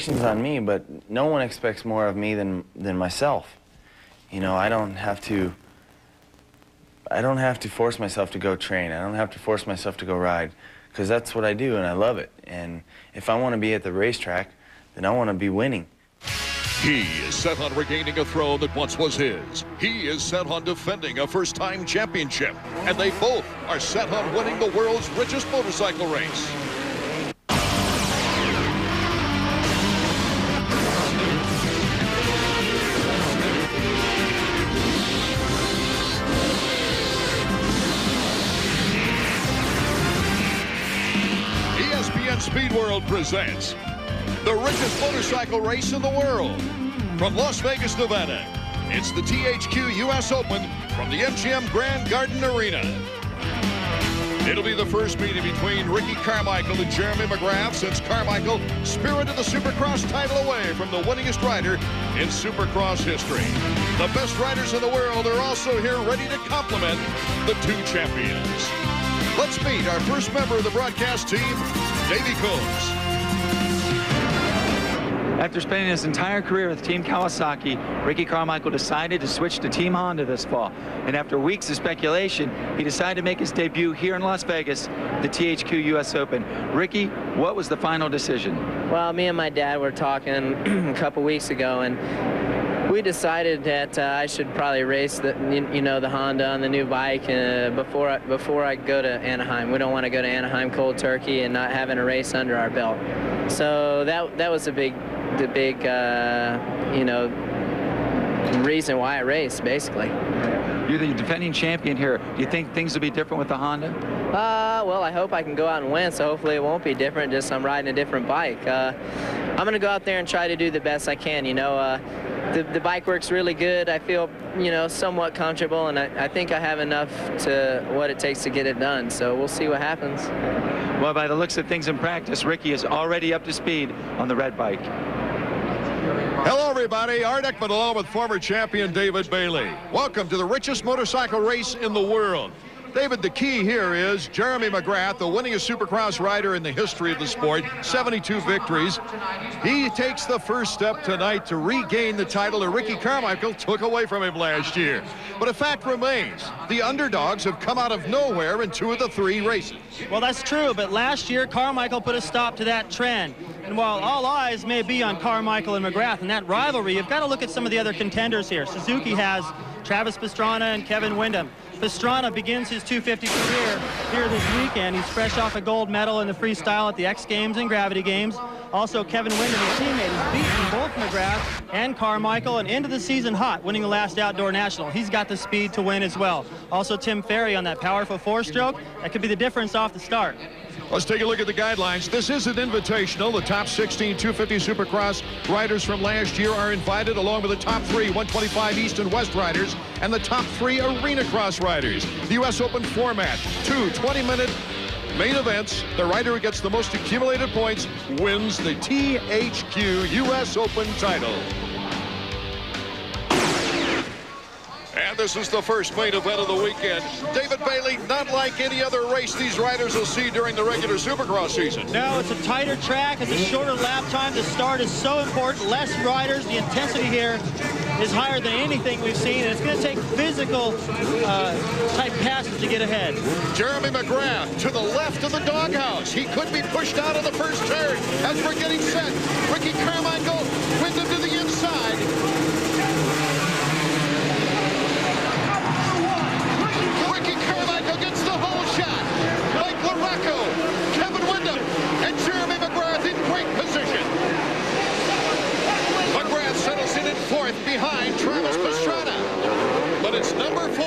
expectations on me, but no one expects more of me than myself. You know, I don't have to force myself to go train. I don't have to force myself to go ride, because that's what I do and I love it. And if I want to be at the racetrack, then I want to be winning. He is set on regaining a throne that once was his. He is set on defending a first-time championship. And they both are set on winning the world's richest motorcycle race. ESPN Speed World presents the richest motorcycle race in the world. From Las Vegas, Nevada, it's the THQ US Open from the MGM Grand Garden Arena. It'll be the first meeting between Ricky Carmichael and Jeremy McGrath since Carmichael spirited the Supercross title away from the winningest rider in Supercross history. The best riders in the world are also here ready to complement the two champions. Let's meet our first member of the broadcast team, Davey Combs. After spending his entire career with Team Kawasaki, Ricky Carmichael decided to switch to Team Honda this fall. And after weeks of speculation, he decided to make his debut here in Las Vegas, the THQ US Open. Ricky, what was the final decision? Well, me and my dad were talking a couple weeks ago, and we decided that I should probably race the Honda on the new bike before I go to Anaheim. We don't want to go to Anaheim cold turkey and not having a race under our belt. So that was the big reason why I raced, basically. You're the defending champion here. Do you think things will be different with the Honda? Well, I hope I can go out and win, so hopefully it won't be different, just I'm riding a different bike. I'm going to go out there and try to do the best I can, The bike works really good. I feel, somewhat comfortable, and I think I have enough to what it takes to get it done. So we'll see what happens. Well, by the looks of things in practice, Ricky is already up to speed on the red bike. Hello, everybody. Art Ekman along with former champion David Bailey. Welcome to the richest motorcycle race in the world. David, the key here is Jeremy McGrath, the winningest Supercross rider in the history of the sport, 72 victories. He takes the first step tonight to regain the title that Ricky Carmichael took away from him last year. But a fact remains, the underdogs have come out of nowhere in 2 of the 3 races. Well, that's true, but last year Carmichael put a stop to that trend. And while all eyes may be on Carmichael and McGrath and that rivalry, you've got to look at some of the other contenders here. Suzuki has Travis Pastrana and Kevin Windham. Pastrana begins his 250 career here this weekend. He's fresh off a gold medal in the freestyle at the X Games and Gravity Games. Also, Kevin Windham, his teammate, has beaten both McGrath and Carmichael and into the season hot, winning the last outdoor national. He's got the speed to win as well. Also, Tim Ferry on that powerful 4-stroke. That could be the difference off the start. Let's take a look at the guidelines. This is an invitational. The top 16 250 Supercross riders from last year are invited, along with the top 3 125 East and West riders and the top 3 Arena Cross riders. The U.S. Open format, 2 20-minute main events. The rider who gets the most accumulated points wins the THQ U.S. Open title. And this is the first main event of the weekend. David Bailey, not like any other race these riders will see during the regular Supercross season. No, it's a tighter track. It's a shorter lap time. The start is so important. Less riders. The intensity here is higher than anything we've seen. And it's going to take physical type passes to get ahead. Jeremy McGrath to the left of the doghouse. He could be pushed out of the first turn as we're getting set. Ricky Carmichael wins him to the inside. Gets the whole shot. Like LaRocco, Kevin Windham, and Jeremy McGrath in great position. McGrath settles in 4th behind Travis Pastrana. But it's number 4,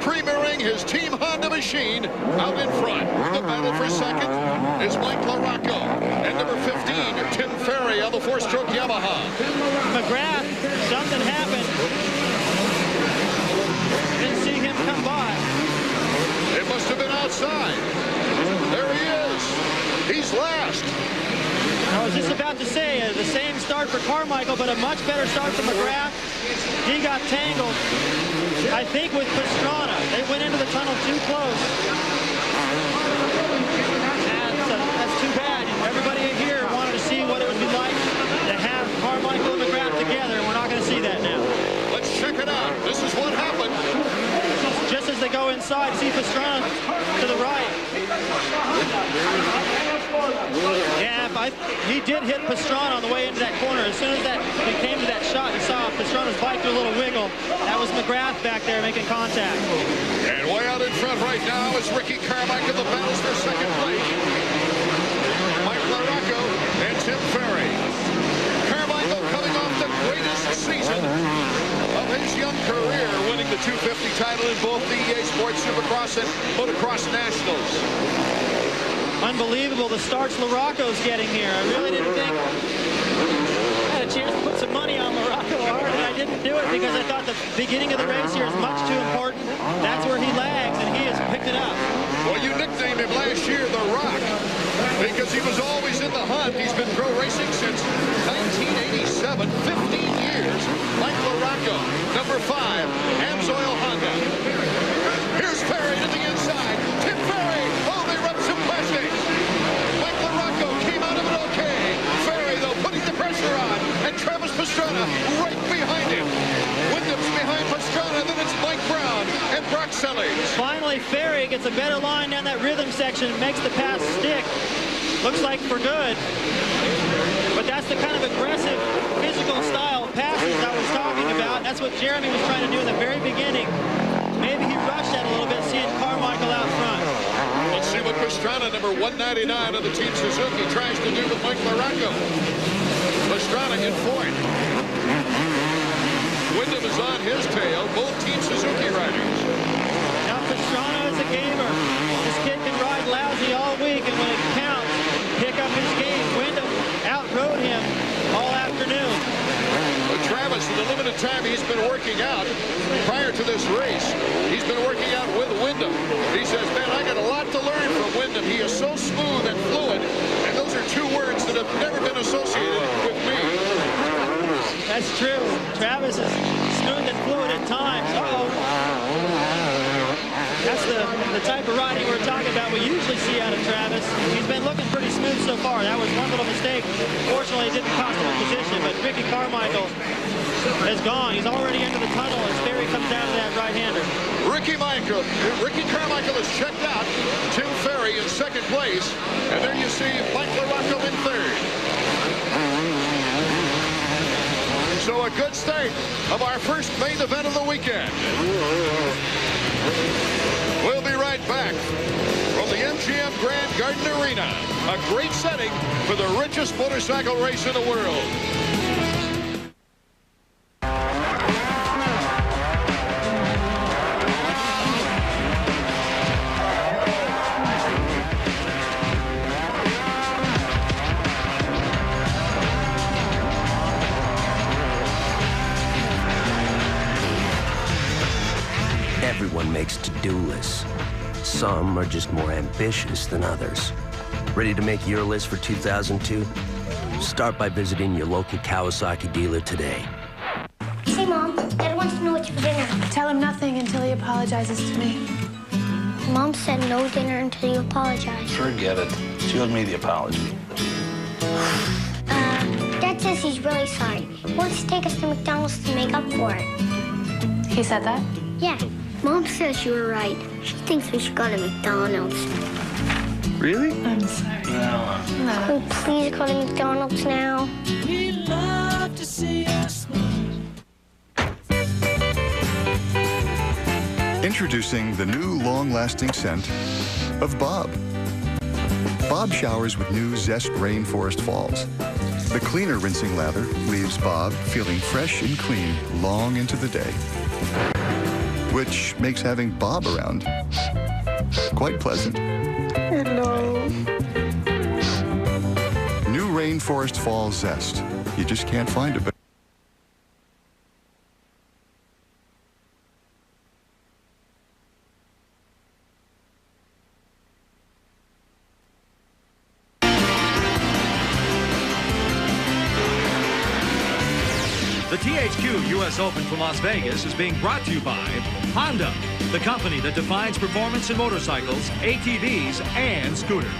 premiering his Team Honda machine out in front. The battle for second is Mike LaRocco. And number 15, Tim Ferry on the 4-stroke Yamaha. McGrath, something happened. Didn't see him come by. It must have been outside. There he is. He's last. I was just about to say, the same start for Carmichael, but a much better start for McGrath. He got tangled, I think, with Pastrana. They went into the tunnel too close. That's too bad. Everybody here wanted to see what it would be like to he did hit Pastrana on the way into that corner. As soon as he came to that shot, he saw Pastrana's bike do a little wiggle. That was McGrath back there making contact. And way out in front right now is Ricky Carmichael, the battles for second place. Mike LaRocco and Tim Ferry. Carmichael coming off the greatest season of his young career, winning the 250 title in both the EA Sports Supercross and Motocross Nationals. Unbelievable the starts LaRocco's getting here. I really didn't think I had a chance to put some money on LaRocco hard, and I didn't do it because I thought the beginning of the race here is much too important. That's where he lags, and he has picked it up. Well, you nicknamed him last year The Rock because he was always in the hunt. He's been pro racing since 1987, 15 years. Mike LaRocco, number 5, Amsoil Honda. Here's Ferry to the inside. Tim Ferry. Oh, they rubbed some plastic. Mike LaRocco came out of it okay. Ferry, though, putting the pressure on. And Travis Pastrana right behind him. Wyndham's behind Pastrana. Then it's Mike Brown and Brock Sellers. Finally, Ferry gets a better line down that rhythm section and makes the pass stick. Looks like for good. But that's the kind of aggressive, physical style of passes I was talking about. That's what Jeremy was trying to do in the very beginning. Maybe he rushed that a little bit, seeing Carmichael out front. Let's see what Pastrana, number 199 of the Team Suzuki, tries to do with Mike LaRocco. Pastrana in fourth. Wyndham is on his tail, both Team Suzuki riders. Now Pastrana is a gamer. This kid can ride lousy all week, and when it counts, pick up his game. Wyndham outrode him all afternoon. But Travis, in the limited time he's been working out prior to this race, he's been working out with Wyndham. He says, man, I got a lot to learn from Wyndham. He is so smooth and fluid, and those are two words that have never been associated with me. That's true. Travis is smooth and fluid at times. Uh-oh. That's the type of riding we're talking about we usually see out of Travis. He's been looking pretty smooth so far. That was one little mistake. Fortunately, it didn't cost him a position, but Ricky Carmichael is gone. He's already into the tunnel as Ferry comes down to that right-hander. Ricky Carmichael is checked out. Tim Ferry in second place. And there you see Mike LaRocco in third. So a good start of our first main event of the weekend. We'll be right back from the MGM Grand Garden Arena. A great setting for the richest motorcycle race in the world. Everyone makes to-do lists. Some are just more ambitious than others. Ready to make your list for 2002? Start by visiting your local Kawasaki dealer today. Hey, Mom. Dad wants to know what's for dinner. Tell him nothing until he apologizes to me. Mom said no dinner until you apologize. Forget it. She owed me the apology. Dad says he's really sorry. He wants to take us to McDonald's to make up for it. He said that? Yeah. Mom says you were right. She thinks we should go to McDonald's. Really? I'm sorry. No. Can we please go to McDonald's now? We love to see us Introducing the new long-lasting scent of Bob. Bob showers with new Zest Rainforest Falls. The cleaner rinsing lather leaves Bob feeling fresh and clean long into the day, which makes having Bob around quite pleasant. Hello. New Rainforest Falls Zest. You just can't find it. The THQ US Open from Las Vegas is being brought to you by Honda, the company that defines performance in motorcycles, ATVs, and scooters.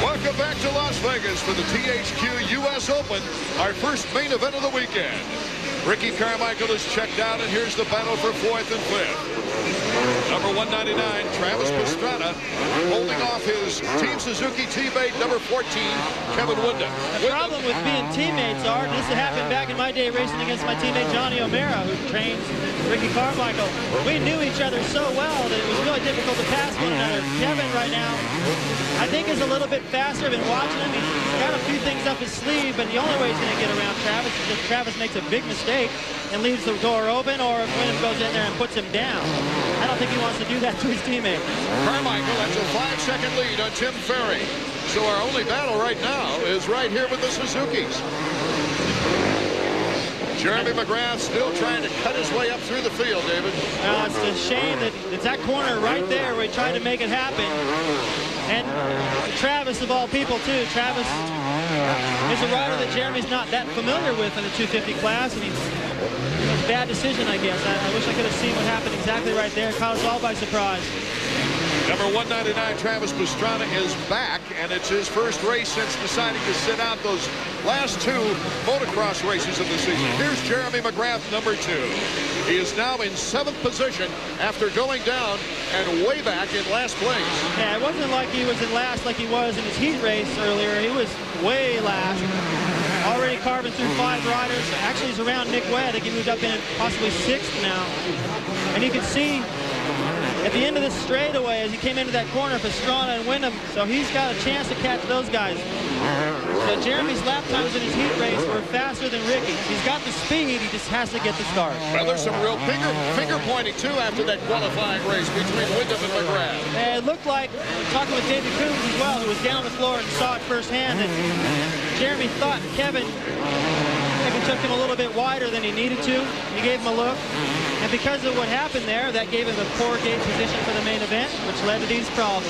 Welcome back to Las Vegas for the THQ US Open, our first main event of the weekend. Ricky Carmichael is checked out, and here's the battle for fourth and fifth. Number Number 199, Travis Pastrana, holding off his Team Suzuki teammate, number 14, Kevin Wyndham. The problem with being teammates, Art, this happened back in my day racing against my teammate Johnny O'Mara, who trains Ricky Carmichael. We knew each other so well that it was really difficult to pass one another. Kevin right now, I think, is a little bit faster. I've been watching him. He's got a few things up his sleeve, but the only way he's going to get around Travis is if Travis makes a big mistake and leaves the door open, or if Wyndham goes in there and puts him down. I don't think he wants to do that to his teammate. Carmichael has a 5-second lead on Tim Ferry. So our only battle right now is right here with the Suzukis. Jeremy McGrath still trying to cut his way up through the field, David. It's a shame that it's that corner right there where he tried to make it happen. And Travis, of all people, too. Travis is a rider that Jeremy's not that familiar with in the 250 class. And it was a bad decision, I guess. I wish I could have seen what happened exactly right there. Caught us all by surprise. Number 199, Travis Pastrana, is back, and it's his first race since deciding to sit out those last 2 motocross races of the season. Here's Jeremy McGrath, number 2. He is now in 7th position after going down and way back in last place. Yeah, it wasn't like he was in last like he was in his heat race earlier. He was way last. Already carving through 5 riders. Actually, he's around Nick Way. I think he moved up in possibly 6th now. And you can see at the end of this straightaway, as he came into that corner, Pastrana and Wyndham, so he's got a chance to catch those guys. So Jeremy's lap times in his heat race were faster than Ricky's. He's got the speed, he just has to get the start. Well, there's some real finger pointing, too, after that qualifying race between Wyndham and McGrath. And it looked like, talking with David Coombs as well, who was down on the floor and saw it firsthand, that Jeremy thought Kevin maybe took him a little bit wider than he needed to. He gave him a look. And because of what happened there, that gave him a poor gate position for the main event, which led to these problems.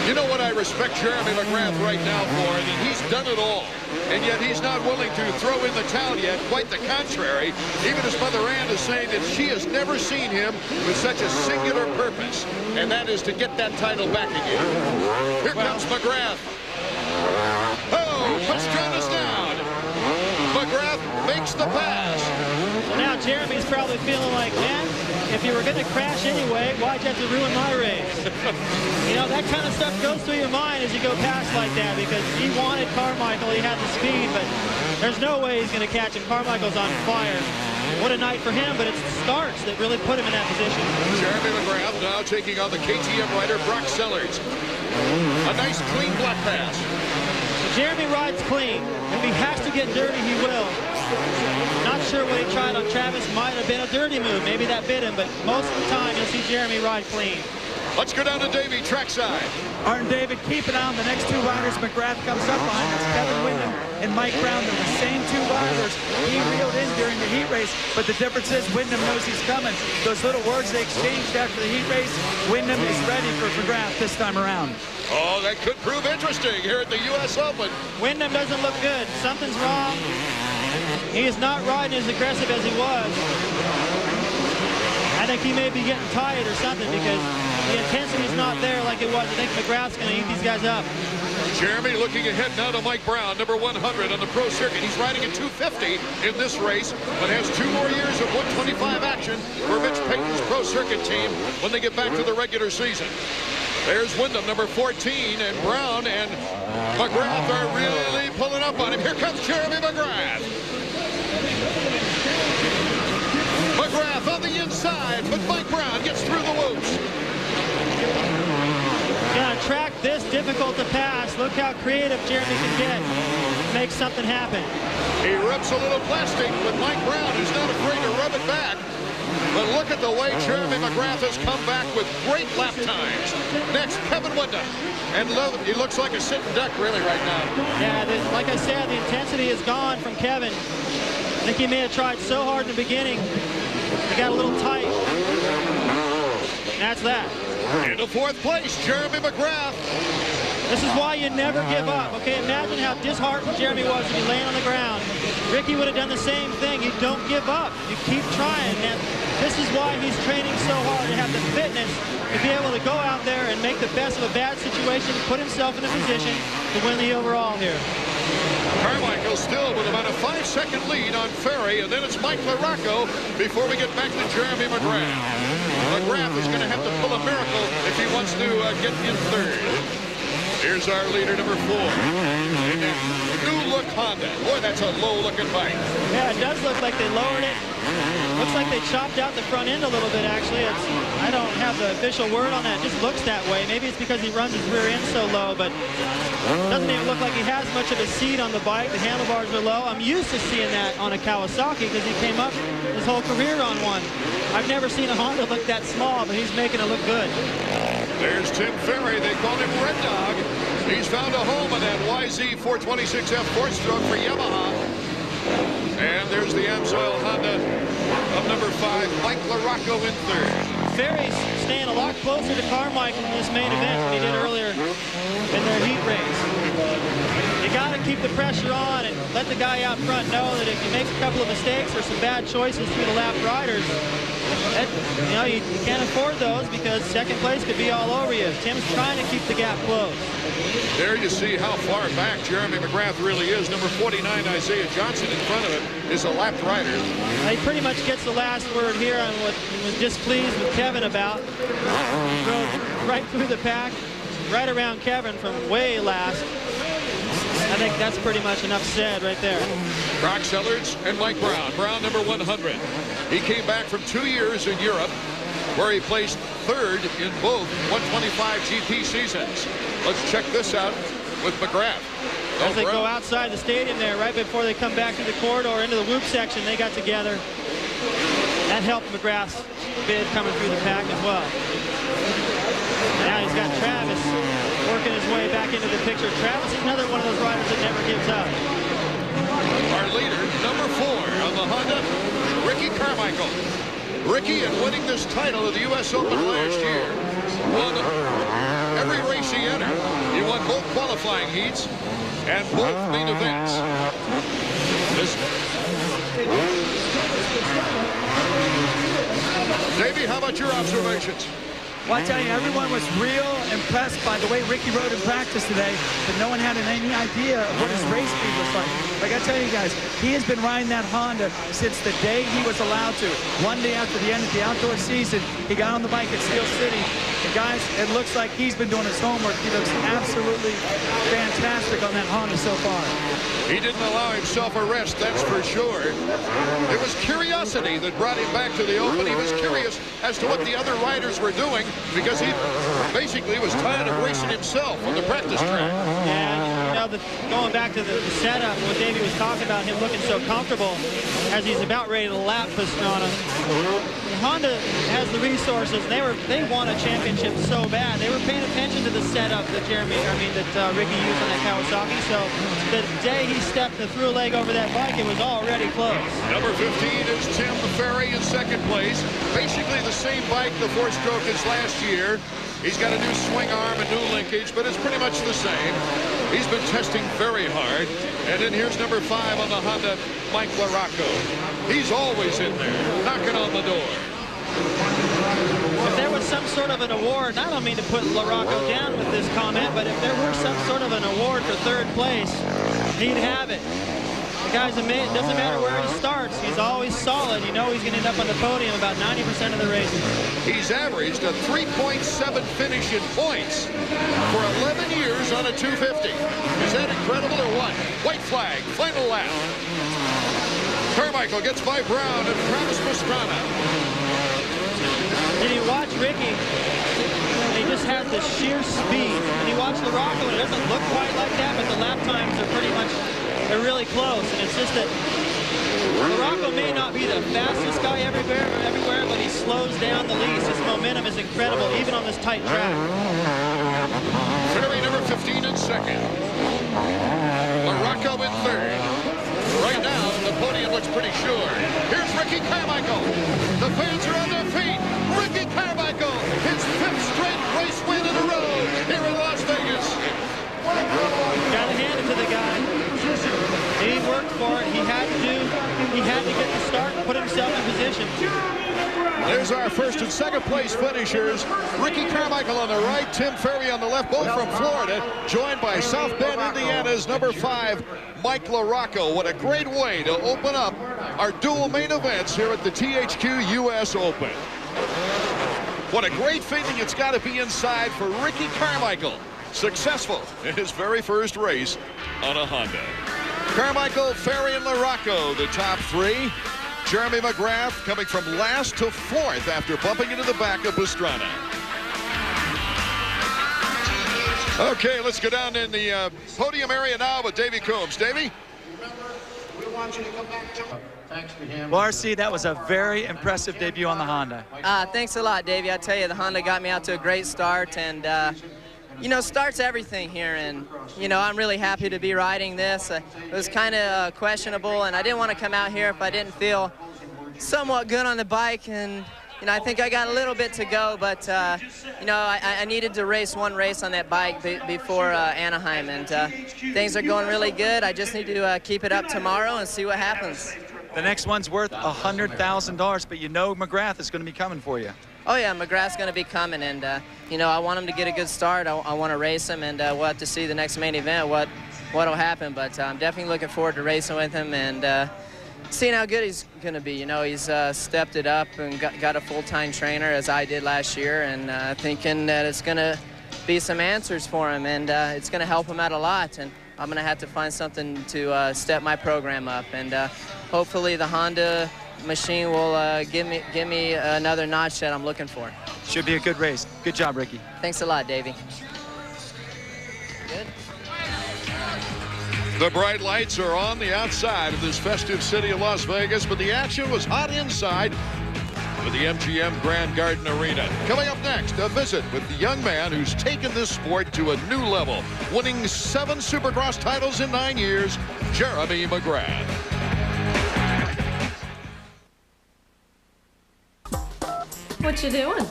You know what I respect Jeremy McGrath right now for? That he's done it all, and yet he's not willing to throw in the towel yet. Quite the contrary. Even his mother Ann is saying that she has never seen him with such a singular purpose, and that is to get that title back again. Here comes McGrath. Oh, Pastrana's down. McGrath makes the pass. So now Jeremy's probably feeling like, man, if you were going to crash anyway, why'd you have to ruin my race? You know, that kind of stuff goes through your mind as you go past like that, because he wanted Carmichael, he had the speed, but there's no way he's going to catch him. Carmichael's on fire. What a night for him, but it's the starts that really put him in that position. Jeremy McGrath now taking on the KTM rider Brock Sellers. A nice clean black pass. Jeremy rides clean. If he has to get dirty, he will. Not sure what he tried on Travis. Might have been a dirty move. Maybe that bit him, but most of the time you'll see Jeremy ride clean. Let's go down to Davey, trackside. Art and David, keep an eye on the next 2 riders McGrath comes up behind. That's Kevin Wyndham and Mike Brown. They're the same 2 riders he reeled in during the heat race, but the difference is Wyndham knows he's coming. Those little words they exchanged after the heat race, Wyndham is ready for McGrath this time around. Oh, that could prove interesting here at the US Open. Wyndham doesn't look good. Something's wrong. He is not riding as aggressive as he was. I think he may be getting tired or something, because the intensity is not there like it was. I think McGrath's going to eat these guys up. Jeremy looking ahead now to Mike Brown, number 100 on the pro circuit. He's riding at 250 in this race, but has 2 more years of 125 action for Mitch Payton's pro circuit team when they get back to the regular season. There's Wyndham, number 14, and Brown and McGrath are really pulling up on him. Here comes Jeremy McGrath. McGrath on the inside, but Mike Brown gets through the loops. On a track this difficult to pass, look how creative Jeremy can get to make something happen. He rubs a little plastic with Mike Brown, who's not afraid to rub it back. But look at the way Jeremy McGrath has come back with great lap times. Next, Kevin Wyndham. And he looks like a sitting duck really right now. Yeah, like I said, the intensity is gone from Kevin. I think he may have tried so hard in the beginning. He got a little tight. And that's that. Into 4th place, Jeremy McGrath. This is why you never give up. Okay, imagine how disheartened Jeremy was when he laying on the ground. Ricky would have done the same thing. You don't give up. You keep trying. And this is why he's training so hard, to have the fitness to be able to go out there and make the best of a bad situation, put himself in a position to win the overall here. Carmichael still with about a 5-second lead on Ferry, and then it's Mike LaRocco before we get back to Jeremy McGrath. McGrath is going to have to miracle if he wants to get in third. Here's our leader, number 4. In that new-look Honda. Boy, that's a low-looking bike. Yeah, it does look like they lowered it. Looks like they chopped out the front end a little bit, actually. I don't have the official word on that. It just looks that way. Maybe it's because he runs his rear end so low, but it doesn't even look like he has much of a seat on the bike. The handlebars are low. I'm used to seeing that on a Kawasaki because he came up his whole career on one. I've never seen a Honda look that small, but he's making it look good. There's Tim Ferry. They call him Red Dog. He's found a home in that YZ426F 4-stroke for Yamaha. And there's the Amsoil Honda of number 5, Mike LaRocco in third. Ferry's staying a lot closer to Carmichael in this main event than he did earlier in their heat race. You got to keep the pressure on and let the guy out front know that if he makes a couple of mistakes or some bad choices through the lap riders, you can't afford those because second place could be all over you. Tim's trying to keep the gap close. There you see how far back Jeremy McGrath really is. Number 49, Isaiah Johnson, in front of him, is a lapped rider. He pretty much gets the last word here on what he was displeased with Kevin about. Drove right through the pack, right around Kevin from way last. I think that's pretty much enough said right there. Brock Sellards and Mike Brown. Brown, number 100. He came back from 2 years in Europe, where he placed third in both 125 GP seasons. Let's check this out with McGrath. As they go outside the stadium there, right before they come back to the corridor into the whoop section, they got together. That helped McGrath's bid coming through the pack as well. Now he's got Travis working his way back into the picture. Travis is another one of those riders that never gives up. Our leader, number 4 on the Honda, Ricky Carmichael. Ricky, in winning this title of the U.S. Open last year, won every race he entered. He won both qualifying heats and both main events. Davey, how about your observations? Well, I tell you, everyone was real impressed by the way Ricky rode in practice today, but no one had any idea of what his race speed was like. Like I tell you guys, he has been riding that Honda since the day he was allowed to. One day after the end of the outdoor season, he got on the bike at Steel City. And guys, it looks like he's been doing his homework. He looks absolutely fantastic on that Honda so far. He didn't allow himself a rest, that's for sure. It was curiosity that brought him back to the Open. He was curious as to what the other riders were doing because he basically was tired of racing himself on the practice track. Yeah, going back to the setup, what Davey was talking about, him looking so comfortable as he's about ready to lap Pastrana. Honda has the resources. They won a championship so bad. They were paying attention to the setup that Ricky used on that Kawasaki. So the day he stepped the through leg over that bike, it was already close. Number 15 is Tim Ferry in second place. Basically the same bike, the 4-stroke, as last year. He's got a new swing arm, a new linkage, but it's pretty much the same. He's been testing very hard. And then here's number 5 on the Honda, Mike LaRocco. He's always in there, knocking on the door. If there was some sort of an award, and I don't mean to put LaRocco down with this comment, but if there were some sort of an award for third place, he'd have it. The guy's amazing. It doesn't matter where he starts. He's always solid. You know he's going to end up on the podium about 90% of the races. He's averaged a 3.7 finish in points for 11 years on a 250. Is that incredible or what? White flag, final lap. Carmichael gets by Brown and Travis Pastrana. Did you watch Ricky? He just has the sheer speed. And you watch LaRocco, it doesn't look quite like that, but the lap times are pretty much, they're really close. And it's just that LaRocco may not be the fastest guy everywhere, but he slows down the least. His momentum is incredible, even on this tight track. Ferry, number 15 in second. LaRocco in third. Right now, the podium looks pretty sure. Here's Ricky Carmichael. The fans are on their feet. Ricky Carmichael, his 5th straight race win in a row here in Las Vegas. Got to hand it to the guy. He worked for it. He had to get the start and put himself in position. There's our first and second place finishers. Ricky Carmichael on the right, Tim Ferry on the left, both from Florida, joined by South Bend, Indiana's number 5, Mike LaRocco. What a great way to open up our dual main events here at the THQ US Open. What a great feeling it's got to be inside for Ricky Carmichael. Successful in his very first race on a Honda. Carmichael, Ferry, and LaRocco, the top three. Jeremy McGrath coming from last to fourth after bumping into the back of Pastrana. Okay, let's go down in the podium area now with Davey Coombs. Davey? We want you to come back to Thanks to him. Well, RC, that was a very impressive debut on the Honda. Thanks a lot, Davey. I tell you, the Honda got me out to a great start, and you know, start's everything here, and you know, I'm really happy to be riding this. It was kind of questionable, and I didn't want to come out here if I didn't feel somewhat good on the bike, and you know, I think I got a little bit to go, but you know, I needed to race one race on that bike before Anaheim, and things are going really good. I just need to keep it up tomorrow and see what happens. The next one's worth $100,000, but you know McGrath is going to be coming for you. Oh yeah, McGrath's going to be coming, and you know, I want him to get a good start. I want to race him, and we'll have to see the next main event what'll happen. But I'm definitely looking forward to racing with him and seeing how good he's going to be. You know, he's stepped it up and got a full-time trainer as I did last year, and thinking that it's going to be some answers for him, and it's going to help him out a lot. And I'm going to have to find something to step my program up, and hopefully the Honda machine will give me another notch that I'm looking for. Should be a good race. Good job, Ricky. Thanks a lot, Davey. Good. The bright lights are on the outside of this festive city of Las Vegas, but the action was hot inside with the MGM Grand Garden Arena. Coming up next, a visit with the young man who's taken this sport to a new level, winning 7 Supercross titles in 9 years, Jeremy McGrath. What you doing?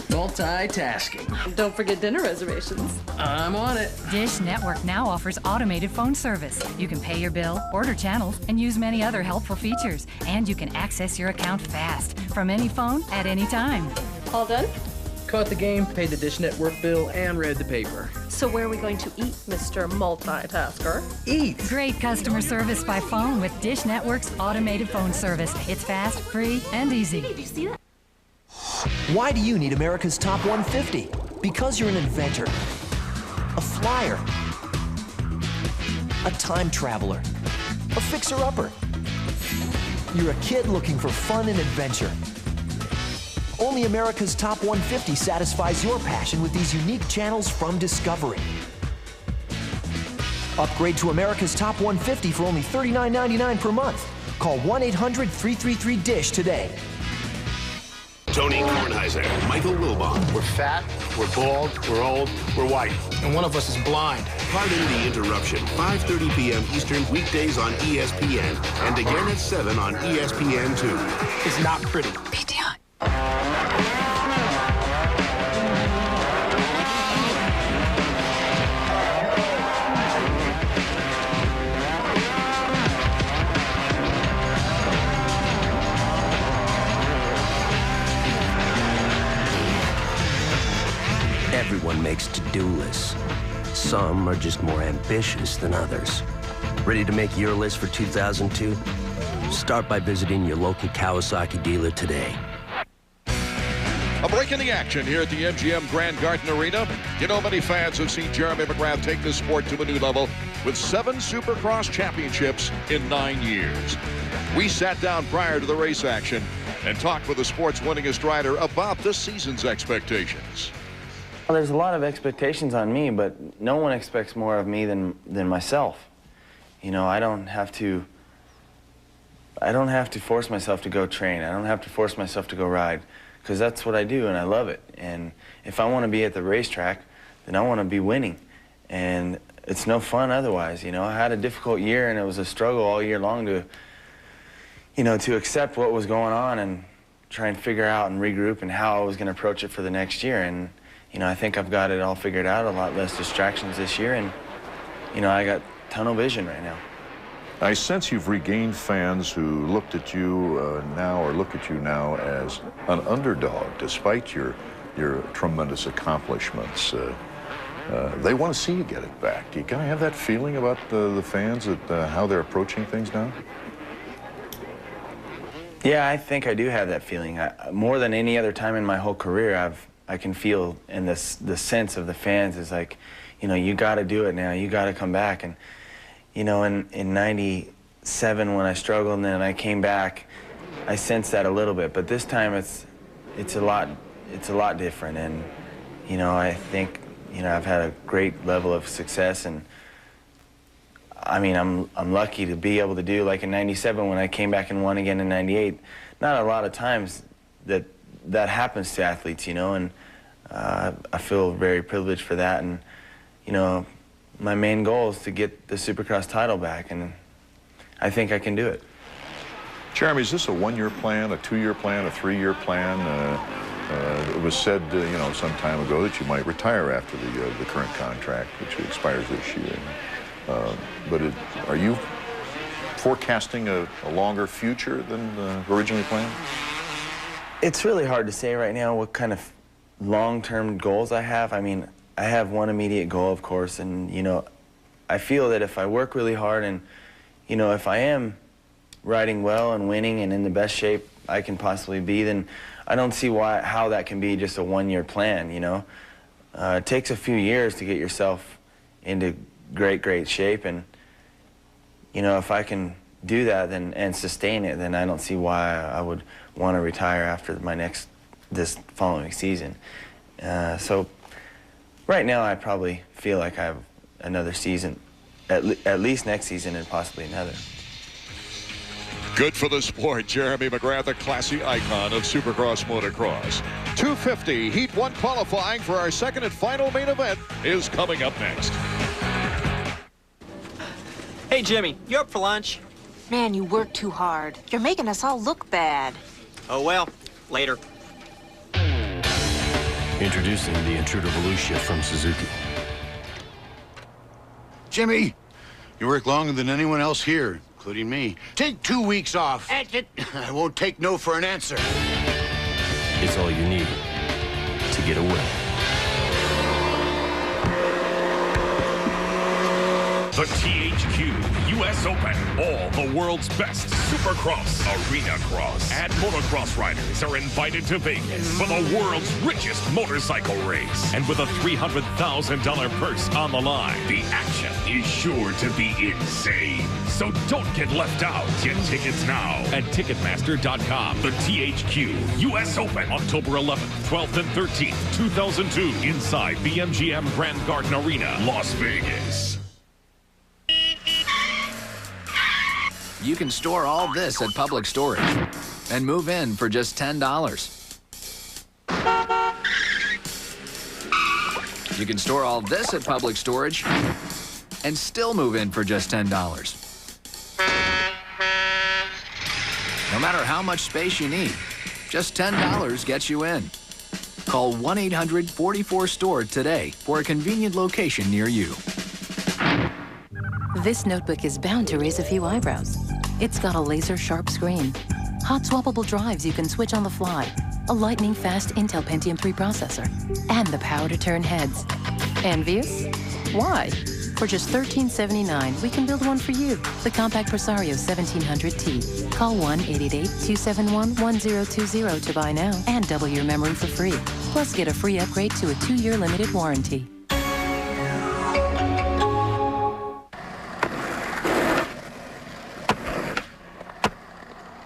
Multitasking. Don't forget dinner reservations. I'm on it. Dish Network now offers automated phone service. You can pay your bill, order channels, and use many other helpful features. And you can access your account fast from any phone at any time. All done? Caught the game, paid the Dish Network bill, and read the paper. So where are we going to eat, Mr. Multitasker? Eat! Great customer service by phone with Dish Network's automated phone service. It's fast, free, and easy. Hey, did you see that? Why do you need America's Top 150? Because you're an inventor, a flyer, a time traveler, a fixer-upper. You're a kid looking for fun and adventure. Only America's Top 150 satisfies your passion with these unique channels from Discovery. Upgrade to America's Top 150 for only $39.99 per month. Call 1-800-333-DISH today. Tony Kornheiser, Michael Wilbon. We're fat, we're bald, we're old, we're white, and one of us is blind. Pardon the interruption. 5:30 p.m. Eastern, weekdays on ESPN, and again at 7 on ESPN2. It's not pretty. PTI. Everyone makes to-do lists. Some are just more ambitious than others. Ready to make your list for 2002? Start by visiting your local Kawasaki dealer today. A break in the action here at the MGM Grand Garden Arena. You know, many fans have seen Jeremy McGrath take this sport to a new level with 7 Supercross championships in 9 years. We sat down prior to the race action and talked with the sport's winningest rider about this season's expectations. Well, there's a lot of expectations on me, but no one expects more of me than myself. You know, I don't have to force myself to go train. I don't have to force myself to go ride, because that's what I do and I love it. And if I want to be at the racetrack, then I want to be winning. And it's no fun otherwise, you know. I had a difficult year and it was a struggle all year long to, you know, to accept what was going on and try and figure out and regroup and how I was going to approach it for the next year. And you know, I think I've got it all figured out, a lot less distractions this year, and, you know, I got tunnel vision right now. I sense you've regained fans who looked at you now, or look at you now, as an underdog, despite your tremendous accomplishments. They want to see you get it back. Do you kind of have that feeling about the fans, that how they're approaching things now? Yeah, I think I do have that feeling. More than any other time in my whole career, I can feel, and the sense of the fans is like, you know, you got to do it now. You got to come back. And you know, in '97 when I struggled and then I came back, I sensed that a little bit. But this time it's a lot different. And you know, I think, you know, I've had a great level of success, and I mean, I'm lucky to be able to do like in '97 when I came back and won again in '98. Not a lot of times that happens to athletes, you know, and I feel very privileged for that. And you know, my main goal is to get the Supercross title back, and I think I can do it. Jeremy, is this a one-year plan, a two-year plan, a three-year plan? It was said, you know, some time ago that you might retire after the current contract, which expires this year. But are you forecasting a longer future than originally planned? It's really hard to say right now what kind of long-term goals I have. I mean, I have one immediate goal, of course, and, you know, I feel that if I work really hard and, you know, if I am riding well and winning and in the best shape I can possibly be, then I don't see how that can be just a one-year plan, you know. It takes a few years to get yourself into great shape, and, you know, if I can do that and sustain it, then I don't see why I would want to retire after this following season. So right now I probably feel like I have another season, at least next season, and possibly another. Good for the sport. Jeremy McGrath, a classy icon of Supercross motocross. 250 Heat 1 qualifying for our second and final main event is coming up next. Hey, Jimmy, you up for lunch? Man, you work too hard. You're making us all look bad. Oh, well, later. Introducing the Intruder Volusia from Suzuki. Jimmy, you work longer than anyone else here, including me. Take 2 weeks off. I won't take no for an answer. It's all you need to get a win. The THQ US Open. All the world's best Supercross, Arena Cross, and motocross riders are invited to Vegas for the world's richest motorcycle race. And with a $300,000 purse on the line, the action is sure to be insane. So don't get left out. Get tickets now at Ticketmaster.com. The THQ US Open, October 11th, 12th, and 13th, 2002, inside BMGM Grand Garden Arena, Las Vegas. You can store all this at Public Storage and move in for just $10. You can store all this at Public Storage and still move in for just $10. No matter how much space you need, just $10 gets you in. Call 1-800-44-STORE today for a convenient location near you. This notebook is bound to raise a few eyebrows. It's got a laser-sharp screen, hot swappable drives you can switch on the fly, a lightning-fast Intel Pentium preprocessor, and the power to turn heads. Envious? Why? For just $13.79, we can build one for you. The Compact Presario 1700T. Call 1-888-271-1020 to buy now and double your memory for free. Plus, get a free upgrade to a 2-year limited warranty.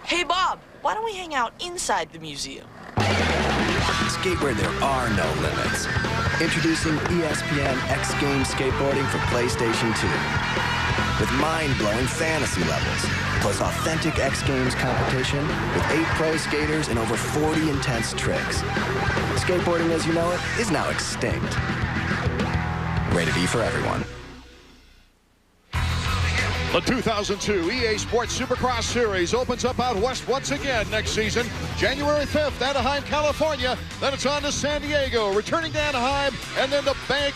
Hey, Bob, why don't we hang out inside the museum? Skate where there are no limits. Introducing ESPN X Games Skateboarding for PlayStation 2. With mind-blowing fantasy levels, plus authentic X Games competition with 8 pro skaters and over 40 intense tricks. Skateboarding as you know it is now extinct. Rated E for everyone. The 2002 EA Sports Supercross Series opens up out west once again next season. January 5th, Anaheim, California. Then it's on to San Diego, returning to Anaheim, and then the Bank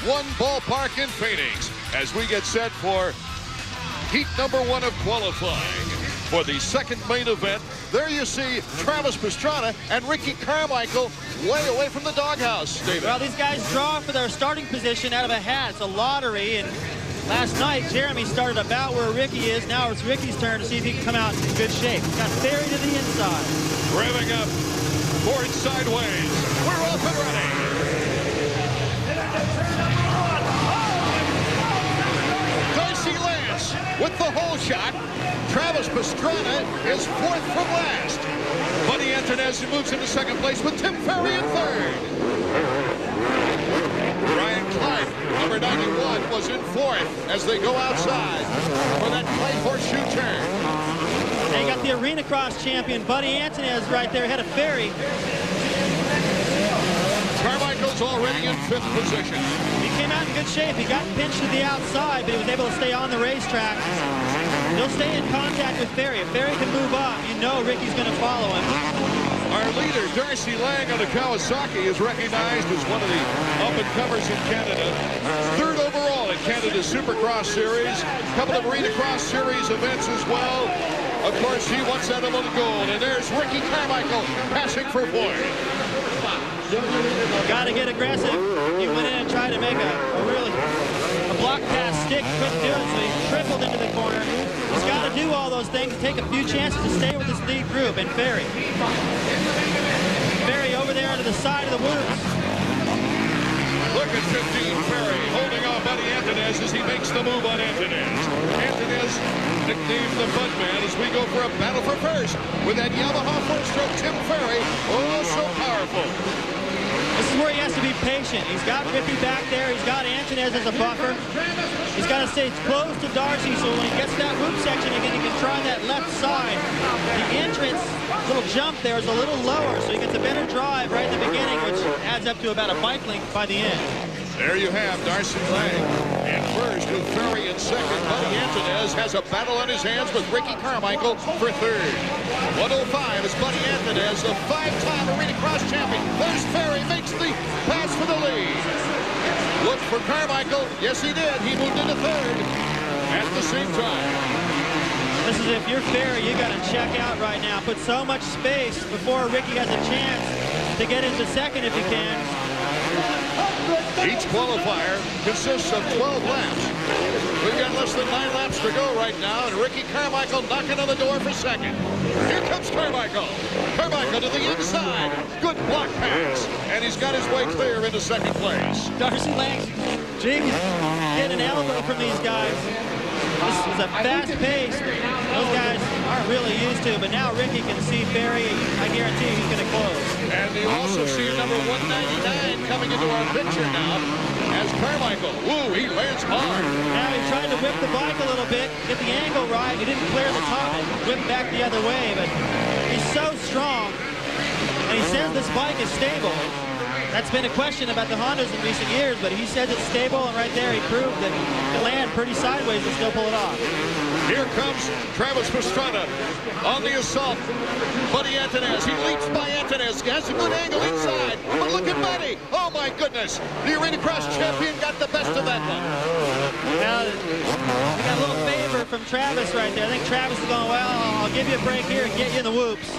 One Ballpark in Phoenix as we get set for heat number 1 of qualifying. For the second main event, there you see Travis Pastrana and Ricky Carmichael way away from the doghouse, David. Well, these guys draw for their starting position out of a hat. It's a lottery, and last night, Jeremy started about where Ricky is. Now it's Ricky's turn to see if he can come out in good shape. Got buried to the inside. Revving up, board sideways. We're off and running. Darcy Lance with the hole shot. Travis Pastrana is fourth from last. Buddy Antonez moves into second place with Tim Ferry in third. Brian Clyde, number 91, was in fourth as they go outside for that Clyde horseshoe turn. They got the Arena Cross champion, Buddy Antonez, right there ahead of Ferry. Carmichael's already in fifth position. He came out in good shape. He got pinched to the outside, but he was able to stay on the racetrack. He'll stay in contact with Ferry. If Ferry can move up, you know Ricky's going to follow him. Our leader, Darcy Lang of the Kawasaki, is recognized as one of the up-and-comers in Canada. Third overall in Canada's Supercross Series. A couple of Arena Cross Series events as well. Of course, he wants that little gold. And there's Ricky Carmichael passing for fourth. Got to get aggressive. He went in and tried to make a block pass stick. Couldn't do it, so he tripled into the corner. He's got to do all those things, take a few chances to stay with this lead group. And Ferry over there to the side of the woods. Look at 15 Ferry holding off Buddy Antonez as he makes the move on Antonez. Antonez nicknamed the Budman as we go for a battle for first with that Yamaha four-stroke Tim Ferry. Oh, so powerful. This is where he has to be patient. He's got Ricky back there. He's got Antonez as a buffer. He's got to stay close to Darcy so when he gets to that loop section again, he can try that left side. The entrance, little jump there is a little lower, so he gets a better drive right in the beginning, which adds up to about a bike length by the end. There you have Darcy Lang in first with Ferry in second. Buddy Antonez has a battle on his hands with Ricky Carmichael for third. 105 is Buddy Antonez, the five-time Arena Cross champion. There's Ferry, makes the pass for the lead. Look for Carmichael. Yes, he did. He moved into third at the same time. This is if you're Ferry, you got to check out right now. Put so much space before Ricky has a chance to get into second if he can. Each qualifier consists of 12 laps. We've got less than 9 laps to go right now, and Ricky Carmichael knocking on the door for second. Here comes Carmichael. Carmichael to the inside. Good block pass. And he's got his way clear into second place. Darcy Lang's getting an elbow from these guys. This is a fast pace. Those guys aren't really used to, but now Ricky can see Ferry. I guarantee he's going to close. And you also see number 199 coming into our picture now as Carmichael. Ooh, he lands hard. Now he tried to whip the bike a little bit, get the angle right. He didn't clear the top and whip back the other way, but he's so strong. And he says this bike is stable. That's been a question about the Hondas in recent years, but he says it's stable, and right there he proved that he can land pretty sideways and still pull it off. Here comes Travis Pastrana on the assault. Buddy Antonez, he leaps by Antonez, has a good angle inside, but look at Buddy. Oh my goodness, the Arena Cross champion got the best of that one. Now, we got a little favor from Travis right there. I think Travis is going, well, I'll give you a break here and get you in the whoops.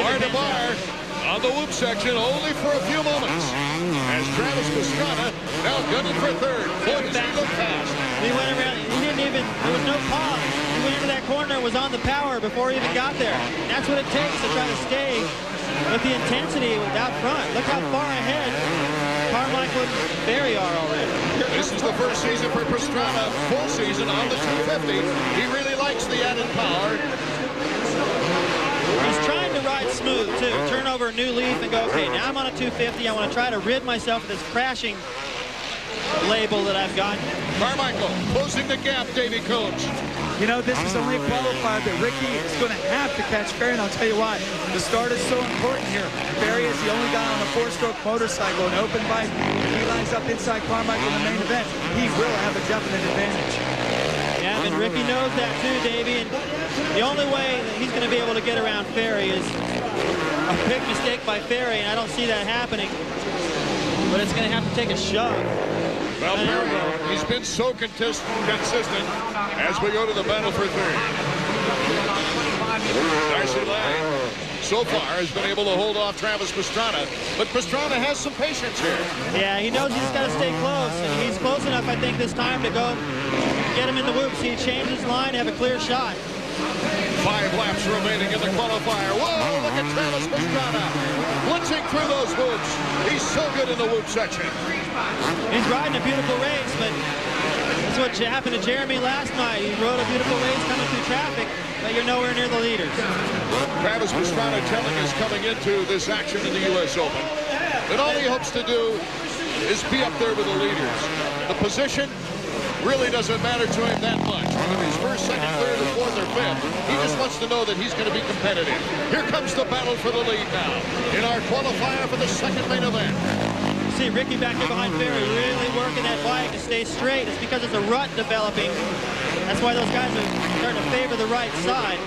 Bar to bar on the whoop section only for a few moments. As Travis Pastrana now gunning for third. Boy, does he look fast. He went around, he didn't even, there was no pause. He went into that corner and was on the power before he even got there. And that's what it takes to try to stay with the intensity out front. Look how far ahead Carmichael and Ferry are already. This is the first season for Pastrana, full season on the 250. He really likes the added power. He's trying to ride smooth, too. Turn over a new leaf and go, okay, now I'm on a 250. I want to try to rid myself of this crashing label that I've got. Carmichael closing the gap, Davey Coach. You know, this is only a qualifier, but Ricky is going to have to catch Ferry, and I'll tell you why. The start is so important here. Ferry is the only guy on a four-stroke motorcycle, an open bike. If he lines up inside Carmichael in the main event, he will have a definite advantage. Yeah, and Ricky knows that too, Davey. And the only way that he's going to be able to get around Ferry is a big mistake by Ferry, and I don't see that happening. But it's going to have to take a shove. Well, Ferry, he's been so consistent as we go to the battle for third. Darcy Lang, so far, has been able to hold off Travis Pastrana, but Pastrana has some patience here. Yeah, he knows he's got to stay close, and he's close enough, I think, this time to go get him in the whoops. He changed his line, have a clear shot. 5 laps remaining in the qualifier. Whoa, look at Travis Pastrana. Blitzing through those whoops. He's so good in the whoop section. He's riding a beautiful race, but that's what happened to Jeremy last night. He rode a beautiful race coming through traffic, but you're nowhere near the leaders. Travis Pastrana telling us coming into this action in the U.S. Open that all he hopes to do is be up there with the leaders. The position really doesn't matter to him that much. Whether he's first, second, third, or fourth, or fifth, he just wants to know that he's going to be competitive. Here comes the battle for the lead now in our qualifier for the second main event. You see Ricky back here behind Ferry really working that bike to stay straight. It's because it's a rut developing. That's why those guys are starting to favor the right side.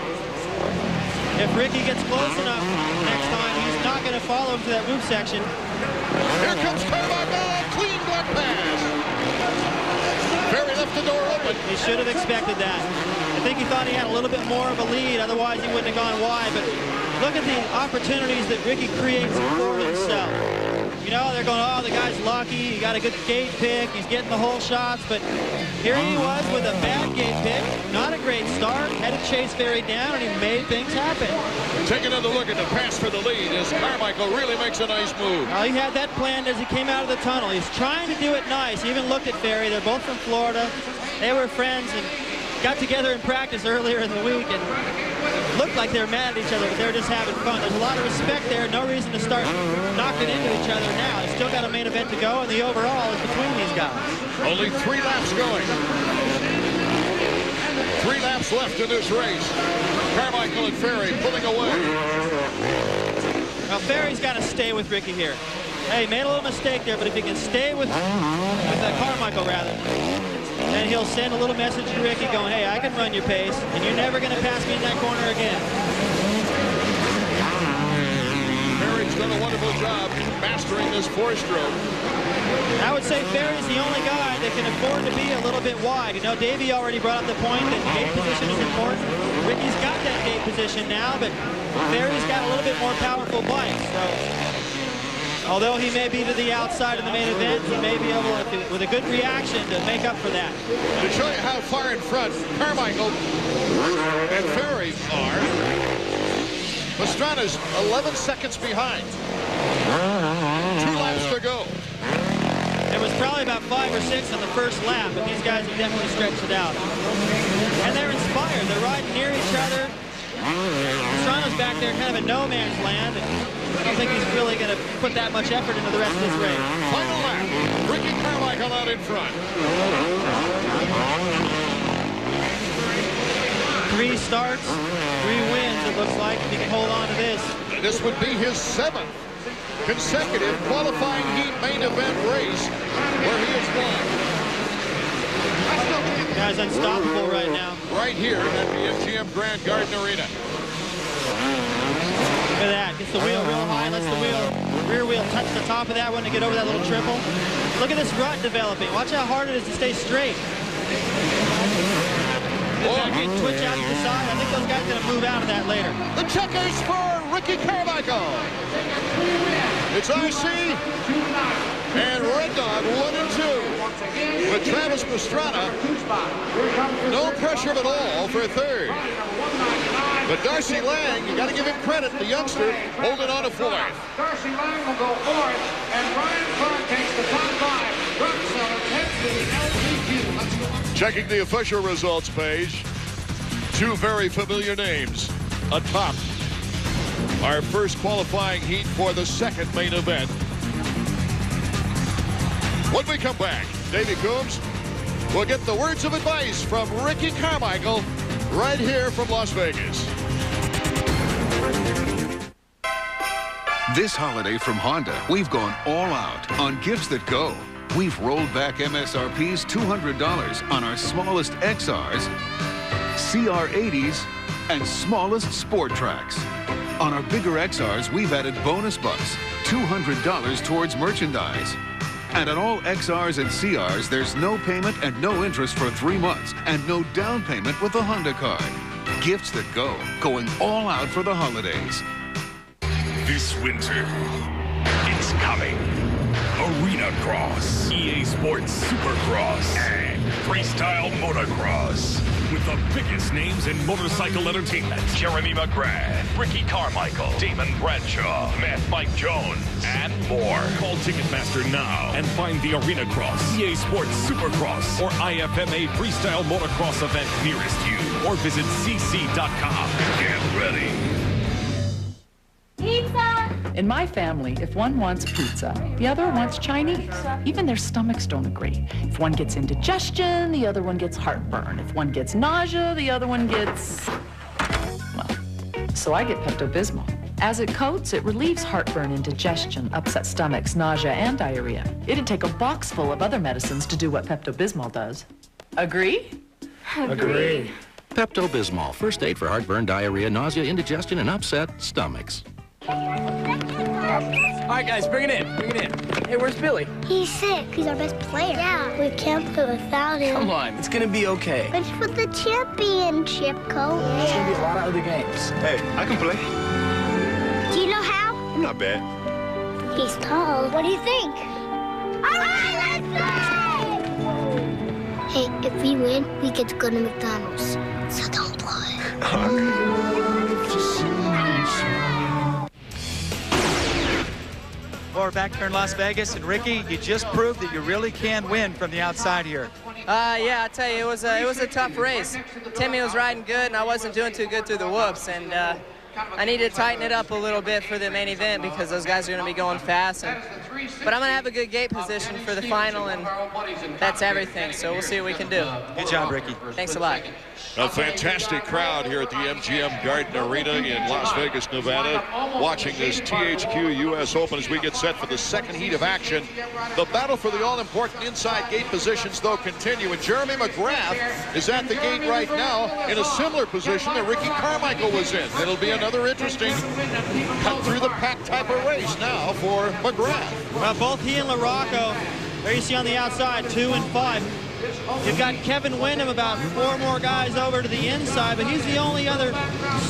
If Ricky gets close enough next time, he's not going to follow him to that whoop section. Here comes Carmichael, clean block pass. Ferry left the door open. He should have expected that. I think he thought he had a little bit more of a lead, otherwise he wouldn't have gone wide. But look at the opportunities that Ricky creates for himself. You know, they're going, oh, the guy's lucky. He got a good gate pick. He's getting the hole shots. But here he was with a bad gate pick. Not a great start. Had to chase Ferry down, and he made things happen. Take another look at the pass for the lead as Carmichael really makes a nice move. Well, he had that planned as he came out of the tunnel. He's trying to do it nice. He even looked at Ferry. They're both from Florida. They were friends and got together in practice earlier in the week and looked like they were mad at each other, but they were just having fun. There's a lot of respect there. No reason to start knocking into each other now. They still got a main event to go, and the overall is between these guys. Only 3 laps going. 3 laps left in this race. Carmichael and Ferry pulling away. Now, Ferry's got to stay with Ricky here. Hey, he made a little mistake there, but if he can stay with Carmichael, rather, then he'll send a little message to Ricky going, hey, I can run your pace, and you're never going to pass me in that corner again. Ferry's done a wonderful job mastering this 4-stroke. I would say Ferry's the only guy that can afford to be a little bit wide. You know, Davey already brought up the point that gate position is important. Ricky's got that gate position now, but Ferry's got a little bit more powerful bike. So, although he may be to the outside of the main event, he may be able to, with a good reaction, to make up for that. To show you how far in front Carmichael and Ferry are, Pastrana's 11 seconds behind. 2 laps to go. There was probably about 5 or 6 on the first lap, but these guys have definitely stretched it out. And they're inspired. They're riding near each other. Pastrana's back there kind of in no man's land. I don't think he's really going to put that much effort into the rest of this race. Final lap. Ricky Carmichael out in front. 3 starts, 3 wins, it looks like, if he can hold on to this. This would be his 7th consecutive qualifying heat main event race where he has won. The guy's unstoppable right now. Right here at the MGM Grand Garden Arena. Look at that. Gets the wheel real high. Lets the rear wheel touch the top of that one to get over that little triple. Look at this rut developing. Watch how hard it is to stay straight. Back in, twitch out to the side. I think those guys are going to move out of that later. The checkers for Ricky Carmichael. It's RC and Red Dog 1 and 2. With Travis Pastrana, no pressure at all for 3rd. But Darcy Lang, you got to give him credit, the youngster, holding on to 4th. Darcy Lang will go 4th, and Brian Clark takes the top 5. Rockefeller takes the LPQ. Checking the official results page, 2 very familiar names atop our first qualifying heat for the 2nd main event. When we come back, Davey Coombs will get the words of advice from Ricky Carmichael right here from Las Vegas. This holiday from Honda, we've gone all out on gifts that go. We've rolled back MSRP's $200 on our smallest XRs, CR80s, and smallest Sport Tracks. On our bigger XRs, we've added bonus bucks, $200 towards merchandise. And on all XRs and CRs, there's no payment and no interest for 3 months, and no down payment with a Honda card. Gifts that go, going all out for the holidays. This winter, it's coming. Arena Cross, EA Sports Supercross, and Freestyle Motocross. with the biggest names in motorcycle entertainment. Jeremy McGrath, Ricky Carmichael, Damon Bradshaw, Mike Jones, and more. Call Ticketmaster now and find the Arena Cross, EA Sports Supercross, or IFMA Freestyle Motocross event nearest you. Or visit cc.com. Get ready. Pizza! In my family, if one wants pizza, the other wants Chinese. Even their stomachs don't agree. If one gets indigestion, the other one gets heartburn. If one gets nausea, the other one gets... well, so I get Pepto-Bismol. As it coats, it relieves heartburn, indigestion, upset stomachs, nausea, and diarrhea. It'd take a box full of other medicines to do what Pepto-Bismol does. Agree? Agree. Pepto-Bismol, first aid for heartburn, diarrhea, nausea, indigestion, and upset stomachs. All right, guys, bring it in. Hey, where's Billy? He's sick. He's our best player. Yeah, we can't play without him. Come on, it's gonna be okay. It's for the championship, Coach. There's gonna be a lot of other games. Hey, I can play. Do you know how? I'm not bad. He's tall. What do you think? All right, let's play! Hey, if we win, we get to go to McDonald's. So don't play. Well, we're back here in Las Vegas, and Ricky, you just proved that you really can win from the outside here. Yeah, I tell you, it was a tough race. Timmy was riding good, and I wasn't doing too good through the whoops, and I need to tighten it up a little bit for the main event because those guys are going to be going fast. But I'm going to have a good gate position for the final, and that's everything. So we'll see what we can do. Good job, Ricky. Thanks a lot. A fantastic crowd here at the MGM Garden Arena in Las Vegas, Nevada, watching this THQ US Open as we get set for the second heat of action. The battle for the all-important inside gate positions, though, continue. And Jeremy McGrath is at the gate right now in a similar position that Ricky Carmichael was in. It'll be another interesting cut-through-the-pack type of race now for McGrath. Well, both he and LaRocco, there you see on the outside, 2 and 5. You've got Kevin Windham, about 4 more guys over to the inside, but he's the only other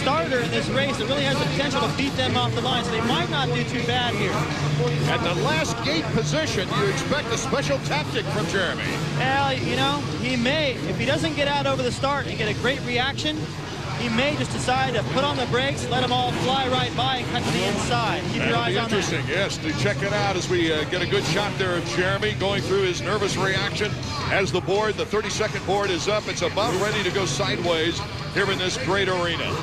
starter in this race that really has the potential to beat them off the line, so they might not do too bad here. At the last gate position, you expect a special tactic from Jeremy. Well, you know, he may, if he doesn't get out over the start and get a great reaction, he may just decide to put on the brakes, let them all fly right by and cut to the inside. Keep your eyes on that. Interesting, yes, to check it out as we get a good shot there of Jeremy going through his nervous reaction as the board, the 30-second board is up. It's about ready to go sideways here in this great arena.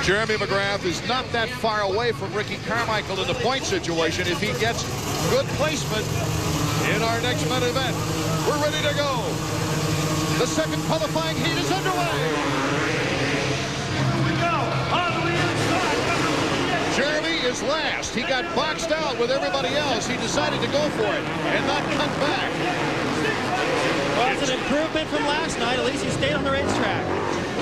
Jeremy McGrath is not that far away from Ricky Carmichael in the point situation if he gets good placement in our next main event. We're ready to go. The second qualifying heat is underway. Jeremy is last. He got boxed out with everybody else. He decided to go for it and not cut back. Well, it's an improvement from last night. At least he stayed on the racetrack.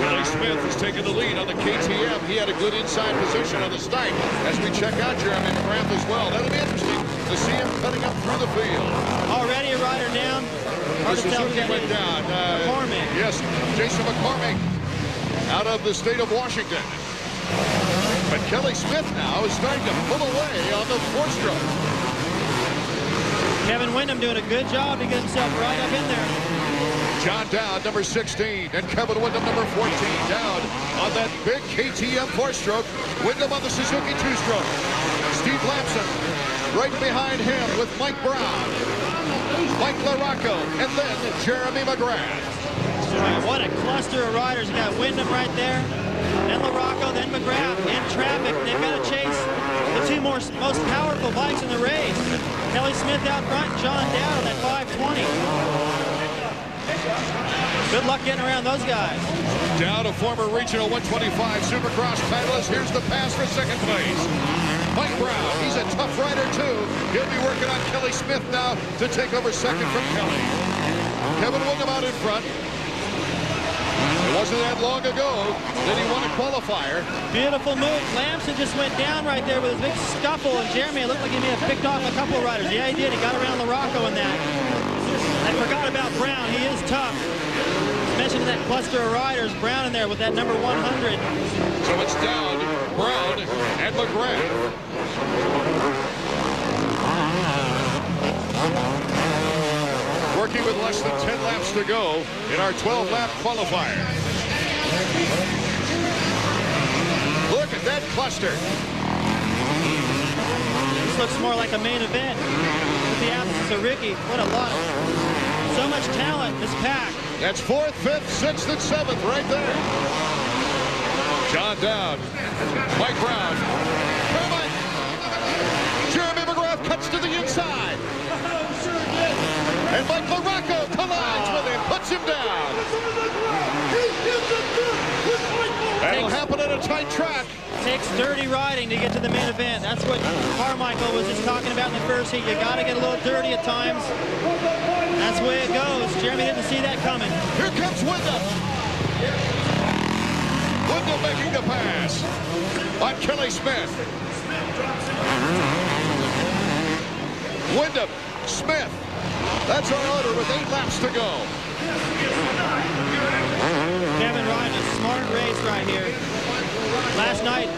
Kelly Smith has taken the lead on the KTM. He had a good inside position on the start as we check out Jeremy McGrath as well. That'll be interesting to see him cutting up through the field. Already a rider down. The Suzuki went down. McCormick. Yes, Jason McCormick out of the state of Washington. But Kelly Smith now is starting to pull away on the 4-stroke. Kevin Windham doing a good job to get himself right up in there. John Dowd, number 16, and Kevin Windham, number 14, down on that big KTM 4-stroke. Windham on the Suzuki 2-stroke. Steve Lamson right behind him with Mike Brown, Mike LaRocco, and then Jeremy McGrath. What a cluster of riders. You got Windham right there, then LaRocco, then McGrath in traffic. They've got to chase the 2 most powerful bikes in the race. Kelly Smith out front, John Dowd on that 520. Good luck getting around those guys. Dowd, a former regional 125 Supercross titleist. Here's the pass for second place. Mike Brown, he's a tough rider too. He'll be working on Kelly Smith now to take over second from Kelly. Kevin Windham out in front. It wasn't that long ago that he won a qualifier. Beautiful move. Lamson just went down right there with a big scuffle, and Jeremy, it looked like he may have picked off a couple of riders. Yeah, he did. He got around LaRocco in that. I forgot about Brown. He is tough. Mentioned that cluster of riders. Brown in there with that number 100. So it's Dowd, Brown, and McGrath. We're working with less than 10 laps to go in our 12-lap qualifier. Look at that cluster. This looks more like a main event with the absence of Ricky. What a lot of, so much talent in this pack. That's 4th, 5th, 6th, and 7th right there. John Dowd, Mike Brown, Carmichael. Jeremy McGrath cuts to the inside. And Mike LaRocco collides with him, puts him down. That'll happen at a tight track. Takes dirty riding to get to the main event. That's what Carmichael was just talking about in the first heat. You got to get a little dirty at times. That's the way it goes. Jeremy didn't see that coming. Here comes Wyndham. Wyndham making the pass on Kelly Smith. Wyndham, Smith. That's our order with 8 laps to go. Kevin riding a smart race right here. Last night,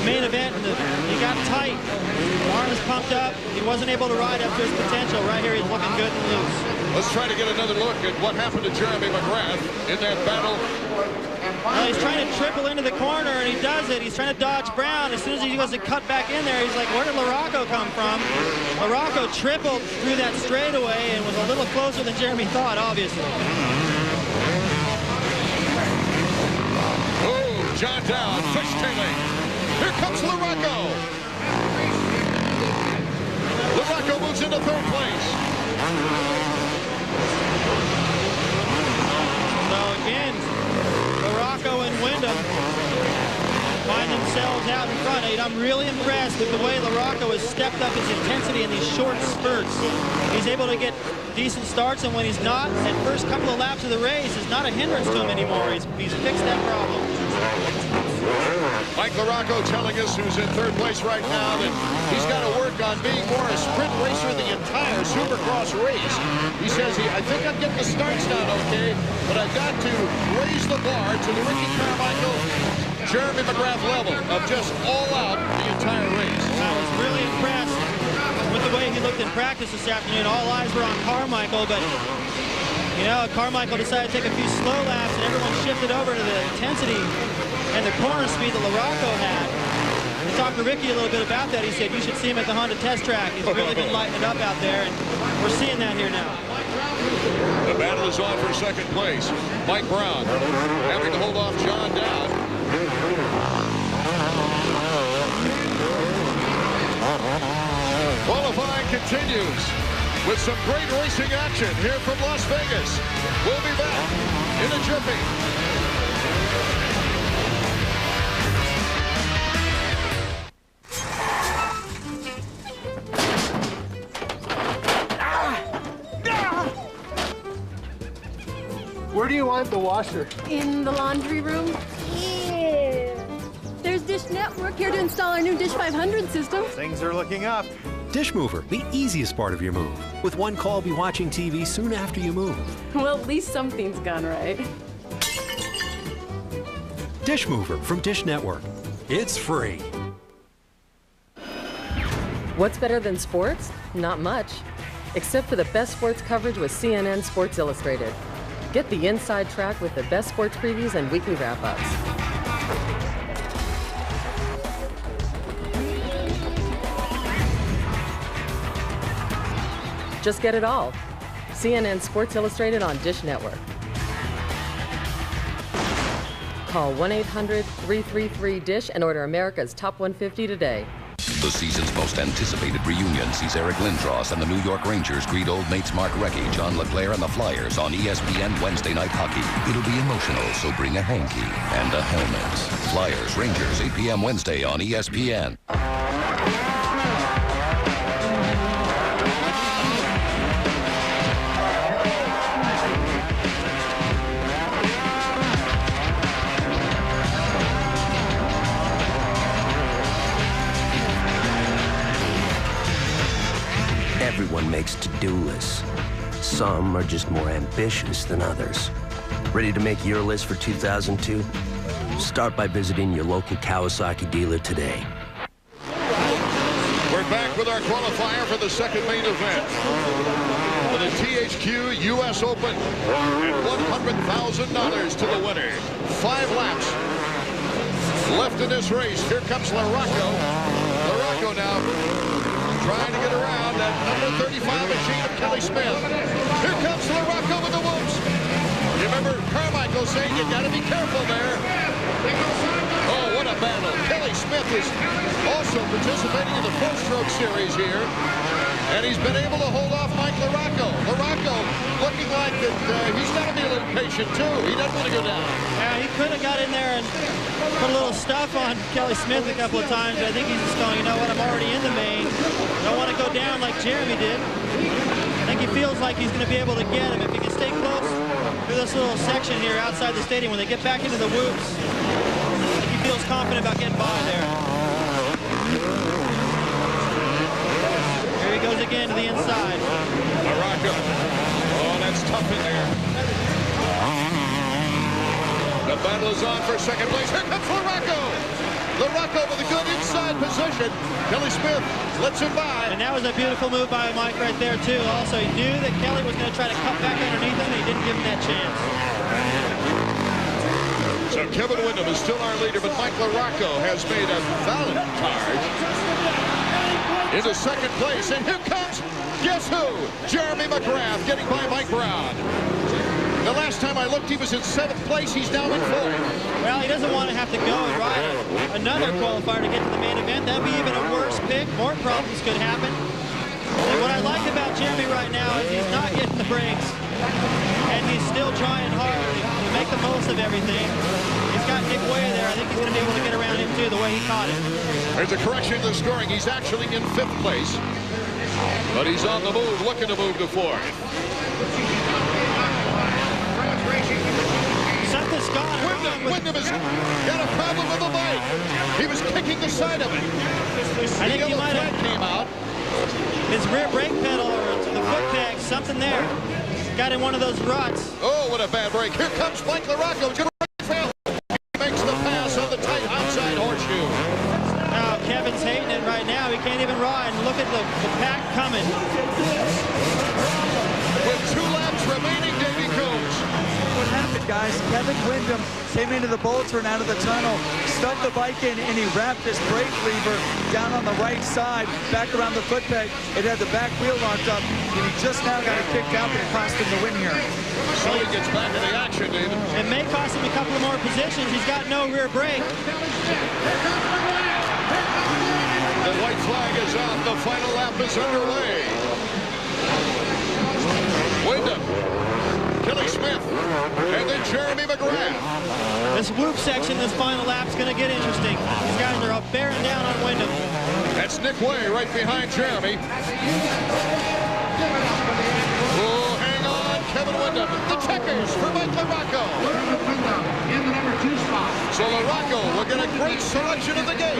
main event, he got tight. Arms pumped up. He wasn't able to ride up to his potential. Right here, he's looking good and loose. Let's try to get another look at what happened to Jeremy McGrath in that battle. Well, he's trying to triple into the corner, and he does it. He's trying to dodge Brown. As soon as he goes to cut back in there, he's like, where did LaRocco come from? LaRocco tripled through that straightaway and was a little closer than Jeremy thought, obviously. Oh, John Dowd, fishtailing. Here comes LaRocco. LaRocco moves into 3rd place. So again, LaRocco and Wyndham find themselves out in front. I'm really impressed with the way LaRocco has stepped up his intensity in these short spurts. He's able to get decent starts, and when he's not, that first couple of laps of the race is not a hindrance to him anymore. He's fixed that problem. Mike LaRocco telling us, who's in 3rd place right now, that he's got to work on being more a sprint racer the entire Supercross race. He says, I think I'm getting the starts down okay, but I've got to raise the bar to the Ricky Carmichael, Jeremy McGrath level of just all out the entire race. I was really impressed with the way he looked in practice this afternoon. All eyes were on Carmichael, but you know, Carmichael decided to take a few slow laps, and everyone shifted over to the intensity and the corner speed that LaRocco had. I talked to Ricky a little bit about that. He said, you should see him at the Honda test track. He's really been lighting it up out there, and we're seeing that here now. The battle is on for 2nd place. Mike Brown having to hold off John Dowd. Qualifying continues with some great racing action here from Las Vegas. We'll be back in a jiffy. Where do you want the washer? In the laundry room. Yeah. There's Dish Network here to install our new Dish 500 system. Things are looking up. Dish Mover, the easiest part of your move. With one call, be watching TV soon after you move. Well, at least something's gone right. Dish Mover from Dish Network. It's free. What's better than sports? Not much. Except for the best sports coverage with CNN Sports Illustrated. Get the inside track with the best sports previews and weekly wrap-ups. Just get it all. CNN Sports Illustrated on Dish Network. Call 1-800-333-DISH and order America's Top 150 today. The season's most anticipated reunion sees Eric Lindros and the New York Rangers greet old mates Mark Recchi, John LeClaire, and the Flyers on ESPN Wednesday Night Hockey. It'll be emotional, so bring a hanky and a helmet. Flyers, Rangers, 8 p.m. Wednesday on ESPN. Everyone makes to-do lists. Some are just more ambitious than others. Ready to make your list for 2002? Start by visiting your local Kawasaki dealer today. We're back with our qualifier for the second main event for the THQ THQ US Open. And $100,000 to the winner. 5 laps left in this race. Here comes LaRocco. LaRocco now trying to get around that number 35 machine of Kelly Smith. Here comes LaRocco with the whoops. You remember Carmichael saying you got to be careful there. Oh, what a battle. Kelly Smith is also participating in the four-stroke series here. And he's been able to hold off Mike LaRocco. LaRocco looking like that he's got to be a little patient, too. He doesn't want to go down. Yeah, he could have got in there and put a little stuff on Kelly Smith a couple of times. But I think he's just going, you know what, I'm already in the main. Don't want to go down like Jeremy did. I think he feels like he's going to be able to get him. If he can stay close to this little section here outside the stadium, when they get back into the whoops, I think he feels confident about getting by there. Here he goes again to the inside. LaRocco. Oh, that's tough in there. The battle is on for second place. Here comes LaRocco. LaRocco with a good inside position. Kelly Smith lets him by. And that was a beautiful move by Mike right there, too. Also, he knew that Kelly was going to try to cut back underneath him, and he didn't give him that chance. So Kevin Windham is still our leader, but Mike LaRocco has made a valiant charge into second place. And here comes, guess who? Jeremy McGrath getting by Mike Brown. The last time I looked, he was in 7th place. He's now in 4th. Well, he doesn't want to have to go and ride another qualifier to get to the main event. That'd be even a worse pick. More problems could happen. And what I like about Jeremy right now is he's not getting the breaks. And he's still trying hard to make the most of everything. He's got Nick Way there. I think he's going to be able to get around him, too, the way he caught it. There's a correction to the scoring. He's actually in 5th place. But he's on the move, looking to move to 4th. Something's gone wrong. Wyndham has got a problem with the bike. He was kicking the side of it. I think he might have came out. His rear brake pedal or the foot peg, something there. Got in one of those ruts. Oh, what a bad break. Here comes Mike LaRocco. He makes the pass on the tight outside horseshoe. Now, Kevin's hating it right now. He can't even ride. And look at the pack coming. With 2 laps remaining, Davey Combs. What happened, guys? Kevin Windham came into the bowl turn out of the tunnel, stuck the bike in, and he wrapped his brake lever down on the right side, back around the foot peg. It had the back wheel locked up, and he just now got it kicked out, but it cost him the win here. So he gets back in the action, David. It may cost him a couple of more positions. He's got no rear brake. The white flag is out. The final lap is underway. Wyndham, Kelly Smith, and then Jeremy McGrath. This whoop section, this final lap is going to get interesting. These guys are bearing down on Wyndham. That's Nick Way right behind Jeremy. Oh, hang on, Kevin Windham. The checkers for Mike LaRocco. In the number 2 spot. So LaRocco will get a great selection of the gate.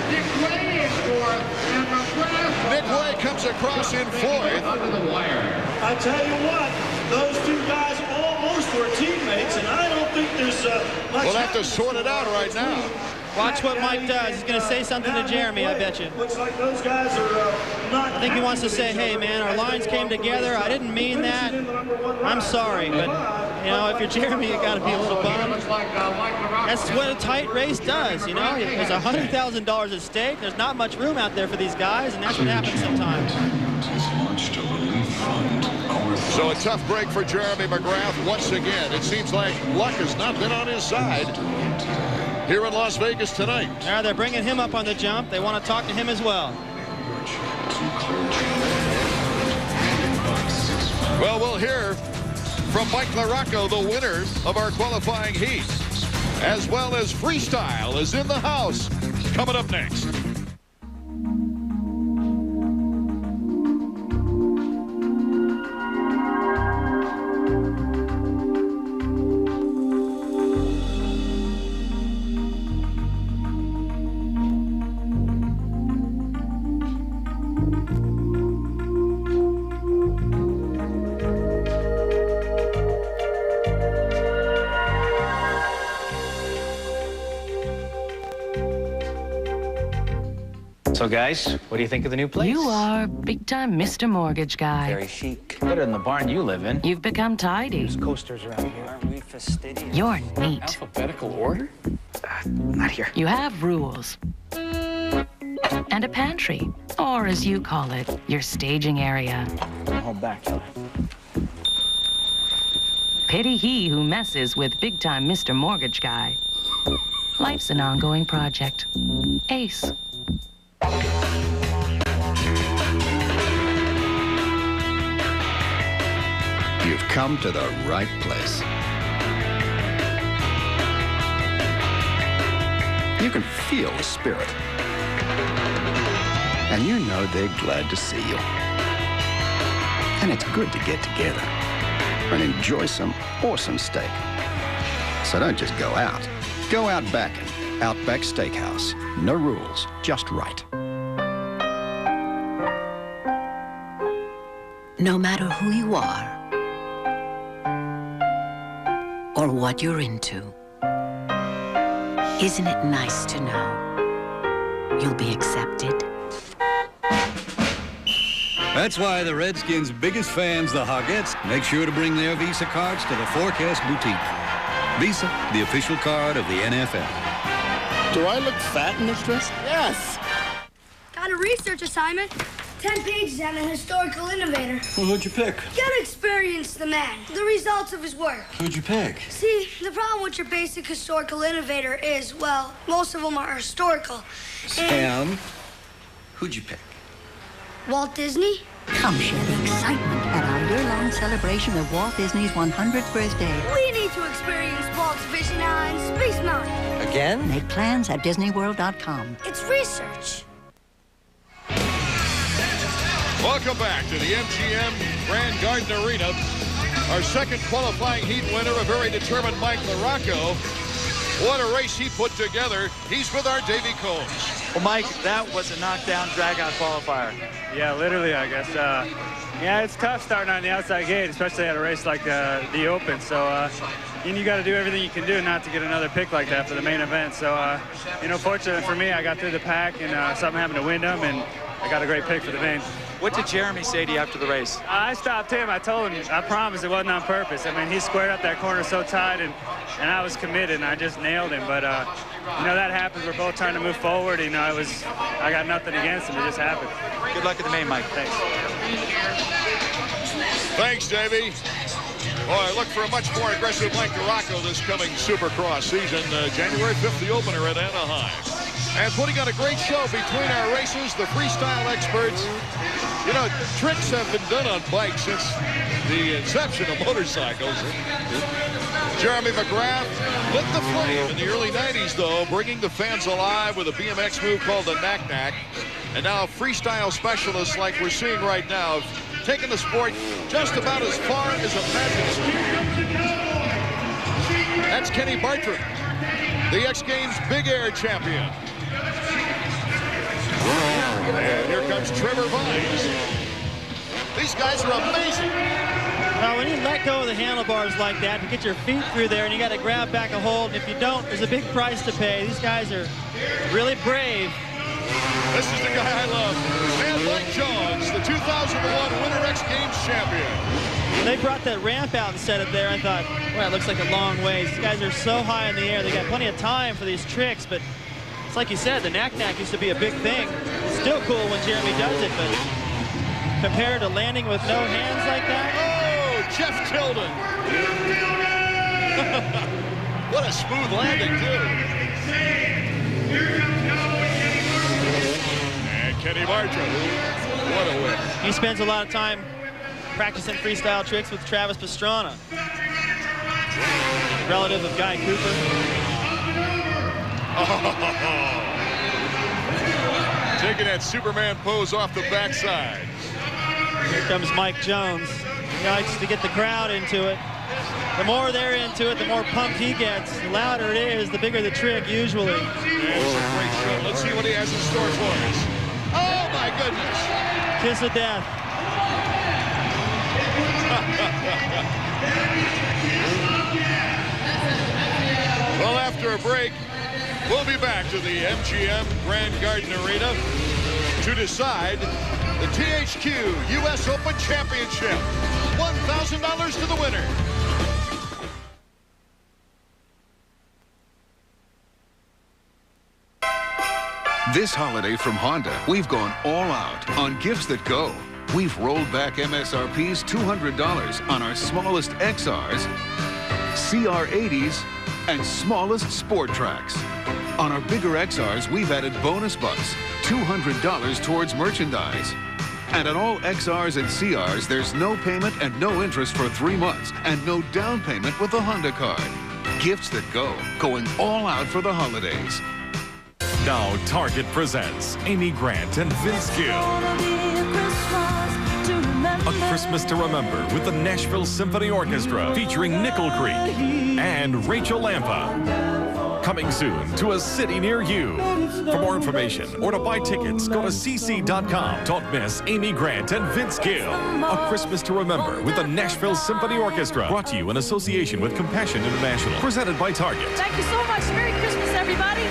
Nick Way is 4th, and McGrath. Nick Way comes across in 4th. Under the wire. I tell you what, those 2 guys almost were teammates, and I don't think there's much. We'll have to sort it out right now. Watch what Mike does. He's going to say something to Jeremy, I bet you. Looks like those guys are not. I think he wants to say, hey, man, our lines came together. I didn't mean that. I'm sorry, but, you know, if you're Jeremy, you got to be a little bummed. That's what a tight race does, you know. There's $100,000 at stake. There's not much room out there for these guys, and that's what happens sometimes. So a tough break for Jeremy McGrath once again. It seems like luck has not been on his side here in Las Vegas tonight. Now they're bringing him up on the jump. They want to talk to him as well. Well, we'll hear from Mike LaRocco, the winner of our qualifying heat, as well as Freestyle is in the house. Coming up next. So, guys, what do you think of the new place? You are big-time Mr. Mortgage Guy. Very chic. Better than the barn you live in. You've become tidy. There's coasters around here. Aren't we fastidious? You're neat. Alphabetical order? Not here. You have rules. And a pantry, or as you call it, your staging area. Don't hold back, Kelly. Pity he who messes with big-time Mr. Mortgage Guy. Life's an ongoing project. Ace. You've come to the right place. You can feel the spirit. And you know they're glad to see you. And it's good to get together and enjoy some awesome steak. So don't just go out. Go out back. Outback Steakhouse. No rules, just right. No matter who you are or what you're into, isn't it nice to know you'll be accepted? That's why the Redskins' biggest fans, the Hogettes, make sure to bring their Visa cards to the Forecast Boutique. Visa, the official card of the NFL. Do I look fat in this dress? Yes. Got a research assignment. 10 pages on a historical innovator. Well, who'd you pick? Gotta experience the man, the results of his work. Who'd you pick? See, the problem with your basic historical innovator is, well, most of them are historical. And who'd you pick? Walt Disney? Come share the excitement at our year-long celebration of Walt Disney's 100th birthday. We need to experience Walt's vision on Space Mountain. Again? Make plans at DisneyWorld.com. It's research. Welcome back to the MGM Grand Garden Arena. Our second qualifying heat winner, a very determined Mike LaRocco. What a race he put together. He's with our Davey Combs. Well, Mike, that was a knockdown, drag-out qualifier. Yeah, literally, I guess. Yeah, it's tough starting on the outside gate, especially at a race like the Open. So, you got to do everything you can do not to get another pick like that for the main event. So, fortunately for me, I got through the pack and something happened to Wyndham, and I got a great pick for the main. What did Jeremy say to you after the race? I stopped him. I told him, I promised it wasn't on purpose. I mean, he squared up that corner so tight, and I was committed, and I just nailed him. But, that happens. We're both trying to move forward. I got nothing against him. It just happened. Good luck at the main, Mike. Thanks. Thanks, Davey. Boy, look for a much more aggressive Mike LaRocco this coming Supercross season. January 5th, the opener at Anaheim. And putting on a great show between our racers, the freestyle experts. Tricks have been done on bikes since the inception of motorcycles. Jeremy McGrath lit the flame in the early 90s, though, bringing the fans alive with a BMX move called the knack-knack. And now freestyle specialists like we're seeing right now have taken the sport just about as far as imaginative. That's Kenny Bartram, the X Games Big Air champion. And here comes Trevor Vines. These guys are amazing. Well, when you let go of the handlebars like that, you get your feet through there, and you got to grab back a hold. And if you don't, there's a big price to pay. These guys are really brave. This is the guy I love. Man, Mike Jones, the 2001 Winter X Games champion. When they brought that ramp out and set it there, I thought, well, it looks like a long ways. These guys are so high in the air. They got plenty of time for these tricks, but it's like you said, the knack-knack used to be a big thing. It's still cool when Jeremy does it, but compared to landing with no hands like that. Oh, Jeff Tilden. What a smooth landing, too. And Kenny Bartram. What a win. He spends a lot of time practicing freestyle tricks with Travis Pastrana, relative of Guy Cooper. Taking that Superman pose off the backside. Here comes Mike Jones. He likes to get the crowd into it. The more they're into it, the more pumped he gets. The louder it is, the bigger the trick usually. It's a great show. Let's see what he has in store for us. Oh my goodness. Kiss of death. Well, after a break, we'll be back to the MGM Grand Garden Arena. to decide the THQ US Open Championship. $1,000 to the winner. This holiday from Honda, we've gone all out on gifts that go. We've rolled back MSRP's $200 on our smallest XRs, CR80s, and smallest Sport Tracks. On our bigger XRs, we've added bonus bucks, $200 towards merchandise. And on all XRs and CRs, there's no payment and no interest for 3 months, and no down payment with the Honda card. Gifts that go, going all out for the holidays. Now Target presents Amy Grant and Vince Gill. A Christmas to Remember with the Nashville Symphony Orchestra featuring Nickel Creek and Rachel Lampa. Coming soon to a city near you. For more information or to buy tickets, go to cc.com. Don't miss Amy Grant and Vince Gill. A Christmas to Remember with the Nashville Symphony Orchestra. Brought to you in association with Compassion International. Presented by Target. Thank you so much. Merry Christmas, everybody.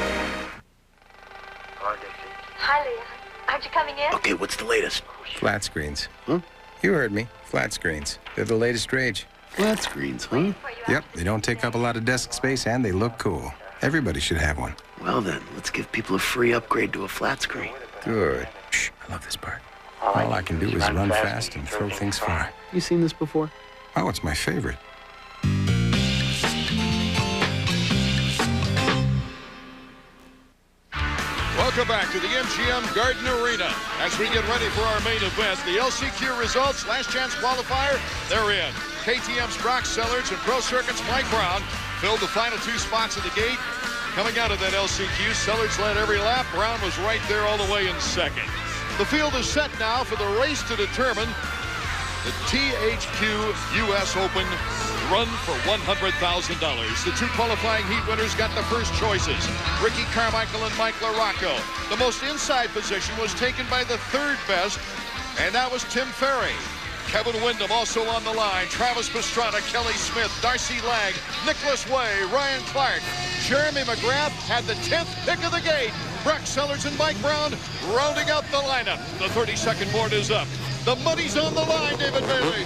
Hi, Leah. Aren't you coming in? Okay, what's the latest? Flat screens. Huh? You heard me. Flat screens. They're the latest rage. Flat screens, huh? Yep, they don't take up a lot of desk space and they look cool. Everybody should have one. Well then, let's give people a free upgrade to a flat screen. Good. Shh, I love this part. All I can do is run fast and throw things far. You seen this before? Oh, it's my favorite. Welcome back to the MGM Garden Arena. As we get ready for our main event, the LCQ results, last chance qualifier, they're in. KTM's Brock Sellards and Pro Circuit's Mike Brown filled the final 2 spots at the gate. Coming out of that LCQ, Sellards led every lap. Brown was right there all the way in second. The field is set now for the race to determine the THQ US Open run for $100,000. The 2 qualifying heat winners got the first choices, Ricky Carmichael and Mike LaRocco. The most inside position was taken by the 3rd best, and that was Tim Ferry. Kevin Windham also on the line, Travis Pastrana, Kelly Smith, Darcy Lag, Nicholas Way, Ryan Clark. Jeremy McGrath had the 10th pick of the gate. Brock Sellards and Mike Brown rounding out the lineup. The 30-second board is up. The money's on the line, David Bailey.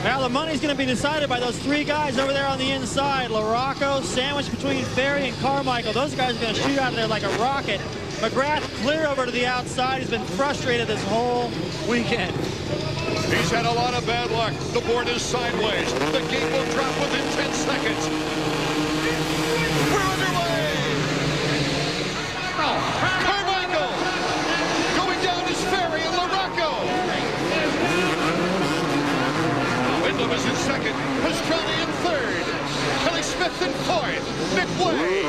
Well, the money's going to be decided by those 3 guys over there on the inside. LaRocco sandwiched between Ferry and Carmichael. Those guys are going to shoot out of there like a rocket. McGrath clear over to the outside. He's been frustrated this whole weekend. He's had a lot of bad luck. The board is sideways. The gate will drop within 10 seconds. We're underway. Carmichael. Going down is Ferry and LaRocco. Windham is in second. Pastrana in 3rd. Kelly Smith in 4th. Nick Way.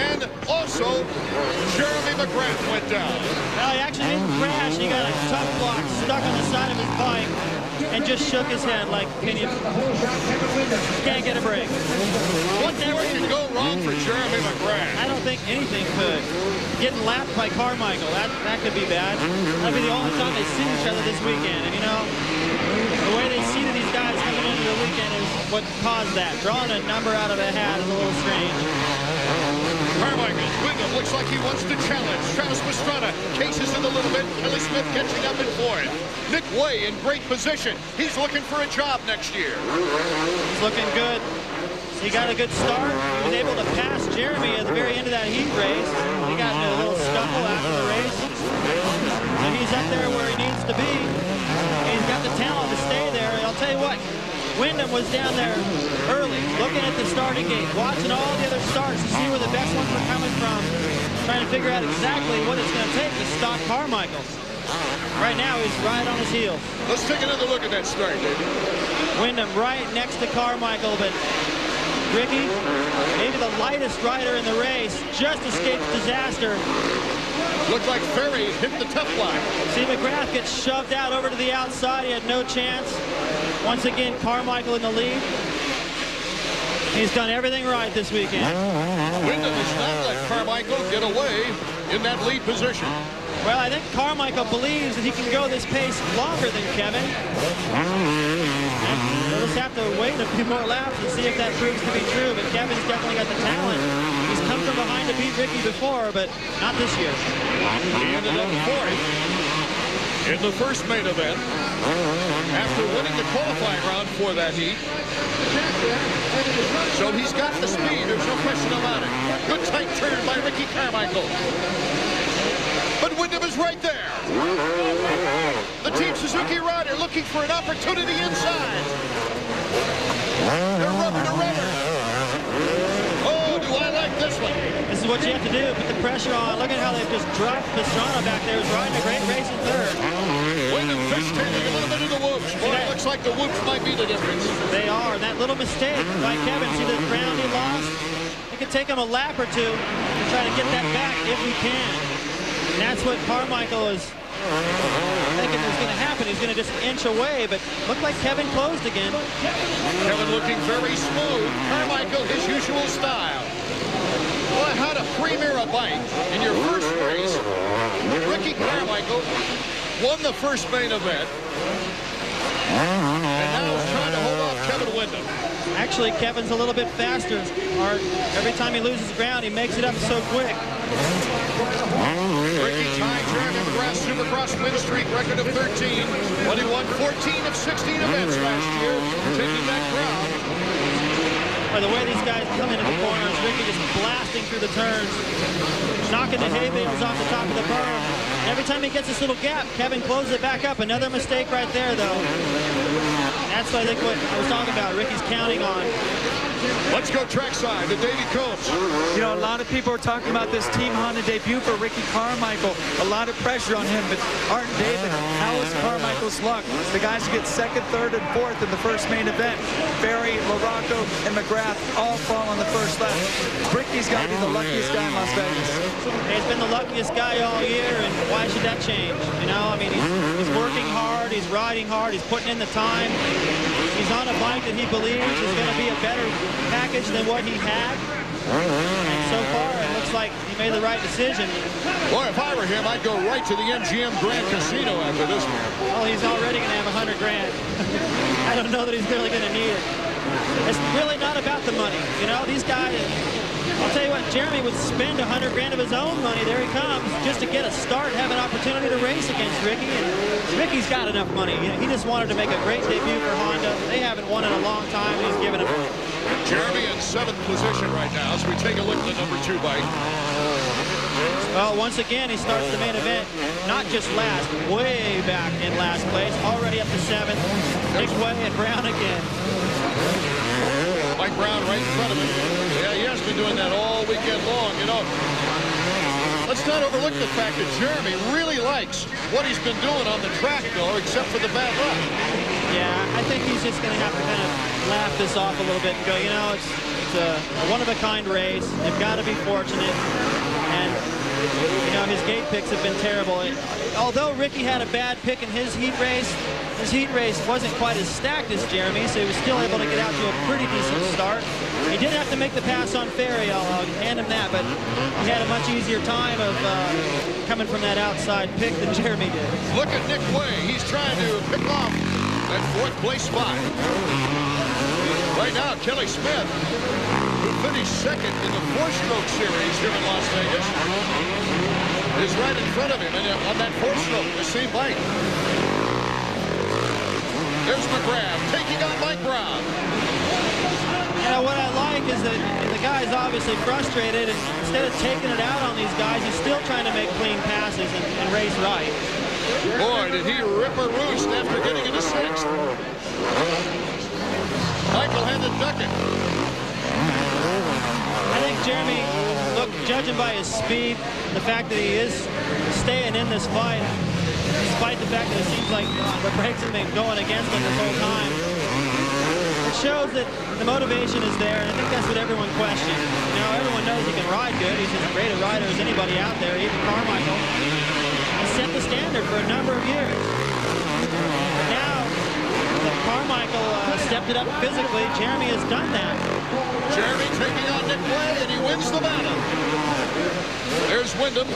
And also, Jeremy McGrath went down. Well, he actually didn't crash. He got a tough block stuck on the side of his bike and just shook his head like, can't get a break. What can go wrong for Jeremy McGrath? I don't think anything could. Getting lapped by Carmichael, that could be bad. That'd be the only time they see each other this weekend. And, you know, the way they seated these guys coming into the weekend is what caused that. Drawing a number out of a hat is a little strange. Carmichael, Windham looks like he wants to challenge. Travis Pastrana cases it a little bit. Kelly Smith catching up in 4th. Nick Way in great position. He's looking for a job next year. He's looking good. He got a good start. He was able to pass Jeremy at the very end of that heat race. He got into a little scuffle after the race. And he's up there where he needs to be. He's got the talent to stay there. And I'll tell you what, Windham was down there early, looking at the starting gate, watching all the other starts to see where the best ones were coming from, trying to figure out exactly what it's going to take to stop Carmichael. Right now, he's right on his heels. Let's take another look at that start, David. Wyndham right next to Carmichael, but Ricky, maybe the lightest rider in the race, just escaped disaster. Looked like Ferry hit the tough block. See, McGrath gets shoved out over to the outside. He had no chance. Once again, Carmichael in the lead. He's done everything right this weekend. Wyndham has not let Carmichael get away in that lead position. Well, I think Carmichael believes that he can go this pace longer than Kevin. And we'll just have to wait a few more laps and see if that proves to be true. But Kevin's definitely got the talent. He's come from behind to beat Ricky before, but not this year. He ended up fourth in the first main event after winning the qualifying round for that heat. So he's got the speed, there's no question about it. Good tight turn by Ricky Carmichael. But Wyndham is right there. The Team Suzuki rider looking for an opportunity inside. They're rubber to rubber. Oh, do I like this one. This is what you have to do, put the pressure on. Look at how they've just dropped Pastrana back there, who's riding a great race in third. Wyndham fish taking a little bit of the whoops. Boy, it looks like the whoops might be the difference. They are. And that little mistake by Kevin, see the ground he lost? It could take him a lap or two to try to get that back if he can. And that's what Carmichael is thinking is going to happen. He's going to just inch away, but looked like Kevin closed again. Kevin looking very smooth. Carmichael, his usual style. Boy, how to premier a bike in your first race. Ricky Carmichael won the first main event. And now he's trying to hold off Kevin Wyndham. Actually, Kevin's a little bit faster. Every time he loses ground, he makes it up so quick. Ricky tying Jeremy McGrath's Supercross win streak record of 13 when he won 14 of 16 events last year, taking that ground. By the way these guys come into the corners, Ricky just blasting through the turns, knocking the hay bales off the top of the berm. Every time he gets this little gap, Kevin closes it back up. Another mistake right there, though. That's, I think, what I was talking about. Ricky's counting on. Let's go trackside to Davey Combs. You know, a lot of people are talking about this Team Honda debut for Ricky Carmichael. A lot of pressure on him, but Art and David, how is Carmichael's luck? The guys who get second, third, and fourth in the first main event, Barry, LaRocco, and McGrath all fall on the first lap. Ricky's got to be the luckiest guy in Las Vegas. He's been the luckiest guy all year, and why should that change? You know, I mean, he's working hard, he's riding hard, he's putting in the time. He's on a bike that he believes is going to be a better package than what he had. And so far, it looks like he made the right decision. Boy, if I were him, I'd go right to the MGM Grand Casino after this one. Well, he's already going to have $100 grand. I don't know that he's really going to need it. It's really not about the money. You know, these guys, I'll tell you what, Jeremy would spend $100 grand of his own money, there he comes, just to get a start, have an opportunity to race against Ricky. And Ricky's got enough money. You know, he just wanted to make a great debut for Honda. They haven't won in a long time, and he's given him. Jeremy in 7th position right now, so we take a look at the number 2 bike. Well, once again, he starts the main event, not just last, way back in last place, already up to 7th. Nick Way and Brown again. Mike Brown right in front of him. Yeah, he has been doing that all weekend long, you know. Let's not overlook the fact that Jeremy really likes what he's been doing on the track, though, except for the bad luck. Yeah, I think he's just going to have to kind of laugh this off a little bit and go, you know, it's a one-of-a-kind race. They've got to be fortunate. And, you know, his gate picks have been terrible. Although Ricky had a bad pick in his heat race wasn't quite as stacked as Jeremy, so he was still able to get out to a pretty decent start. He did have to make the pass on Ferry, I'll hand him that, but he had a much easier time of coming from that outside pick than Jeremy did. Look at Nick Way. He's trying to pick off that 4th place spot. Right now, Kelly Smith, who finished 2nd in the 4-stroke series here in Las Vegas, is right in front of him on that 4-stroke, the same bike. There's McGrath taking on Mike Brown. You know, what I like is that the guy's obviously frustrated, and instead of taking it out on these guys, he's still trying to make clean passes and race right. Boy, did he rip a roost after getting into 6th. Michael had to duck it. I think Jeremy, look, judging by his speed, the fact that he is staying in this fight, despite the fact that it seems like the brakes have been going against him this whole time, it shows that the motivation is there, and I think that's what everyone questions. You know, everyone knows he can ride good. He's as great a rider as anybody out there, even Carmichael. He set the standard for a number of years. But now that Carmichael stepped it up physically, Jeremy has done that. Jeremy taking on Nick Way, and he wins the battle. There's Wyndham.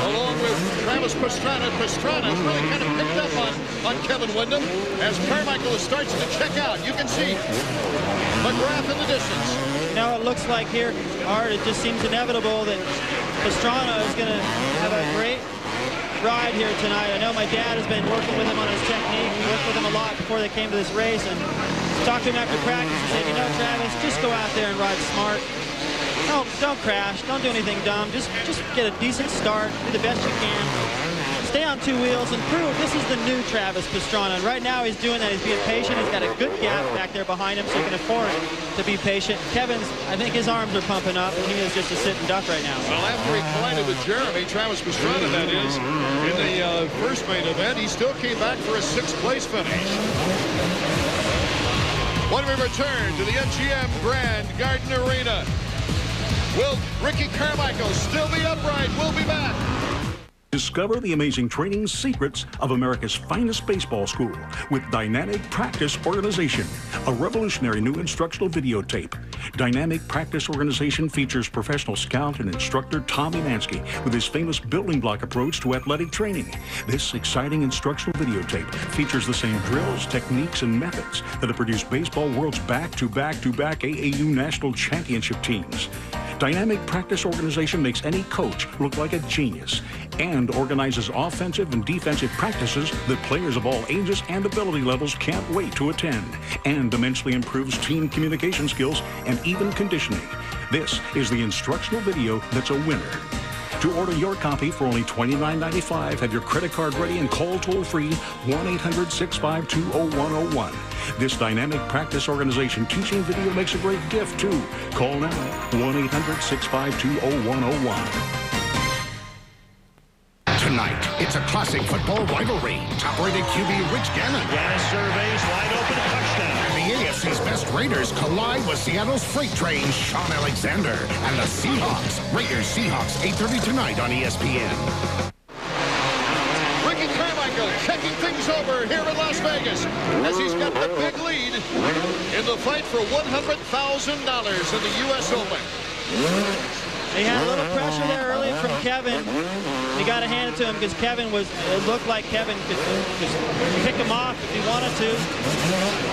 along with Travis Pastrana. Pastrana's really kind of picked up on Kevin Windham as Carmichael starts to check out. You can see McGrath in the distance. You know, it looks like here, Art, it just seems inevitable that Pastrana is going to have a great ride here tonight. I know my dad has been working with him on his technique, worked with him a lot before they came to this race, and talked to him after practice and said, you know, Travis, just go out there and ride smart. Don't crash. Don't do anything dumb. Just get a decent start. Do the best you can. Stay on two wheels and prove this is the new Travis Pastrana. And right now he's doing that. He's being patient. He's got a good gap back there behind him, so he can afford to be patient. Kevin's, I think his arms are pumping up, and he is just a sitting duck right now. Well, after he collided with Jeremy, Travis Pastrana, that is, in the first main event, he still came back for a 6th place finish. When we return to the MGM Grand Garden Arena, will Ricky Carmichael still be upright? We'll be back. Discover the amazing training secrets of America's finest baseball school with Dynamic Practice Organization, a revolutionary new instructional videotape. Dynamic Practice Organization features professional scout and instructor Tommy Mansky with his famous building block approach to athletic training. This exciting instructional videotape features the same drills, techniques, and methods that have produced baseball world's back-to-back-to-back AAU national championship teams. Dynamic Practice Organization makes any coach look like a genius and organizes offensive and defensive practices that players of all ages and ability levels can't wait to attend, and immensely improves team communication skills and even conditioning. This is the instructional video that's a winner. To order your copy for only $29.95, have your credit card ready and call toll-free 1-800-652-0101. This Dynamic Practice Organization teaching video makes a great gift, too. Call now, 1-800-652-0101. Tonight, it's a classic football rivalry. Top-rated QB Rich Gannon. Gannon surveys wide open touchdown. And the AFC's best Raiders collide with Seattle's freight train, Sean Alexander. And the Seahawks. Raiders-Seahawks, 8:30 tonight on ESPN. Ricky Carmichael checking things over here in Las Vegas as he's got the big lead in the fight for $100,000 in the U.S. Open. He had a little pressure there early from Kevin. You got to hand it to him because it looked like Kevin could just pick him off if he wanted to.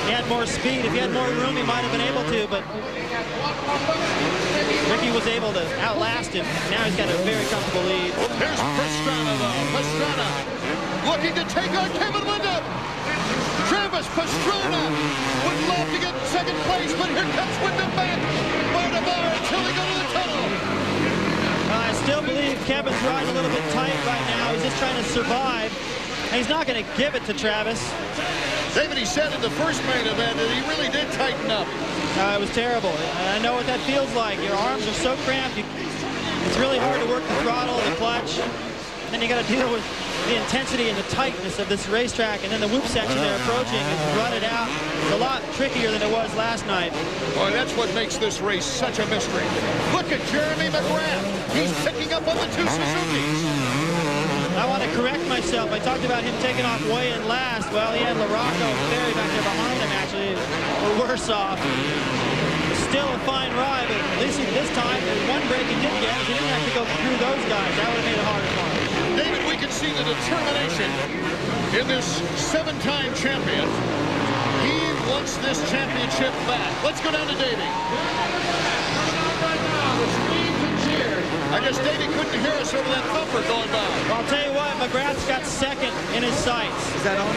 He had more speed. If he had more room, he might have been able to, but Ricky was able to outlast him. Now he's got a very comfortable lead. Here's Pastrana, though. Pastrana looking to take on Kevin Windham. Travis Pastrana would love to get second place, but here comes Windham back. Bar to bar until they go to the tunnel. I still believe Kevin's riding a little bit tight right now. He's just trying to survive, and he's not going to give it to Travis. David, he said in the first main event that he really did tighten up. It was terrible. I know what that feels like. Your arms are so cramped. It's really hard to work the throttle, the clutch. And then you got to deal with the intensity and the tightness of this racetrack, and then the whoop section they're approaching and run it out. It's a lot trickier than it was last night. Boy, that's what makes this race such a mystery. Look at Jeremy McGrath. He's picking up on the two Suzukis. I want to correct myself. I talked about him taking off way in last. Well, he had LaRocco Ferry back there behind him, actually, or worse off. Still a fine ride, but at least this time, the one break he did get, he didn't have to go through those guys. That would have made it harder for him. David, we can see the determination in this 7-time champion. He wants this championship back. Let's go down to Davey. I guess Davey couldn't hear us over that thumper going by. Well, I'll tell you what, McGrath's got second in his sights. Is that on?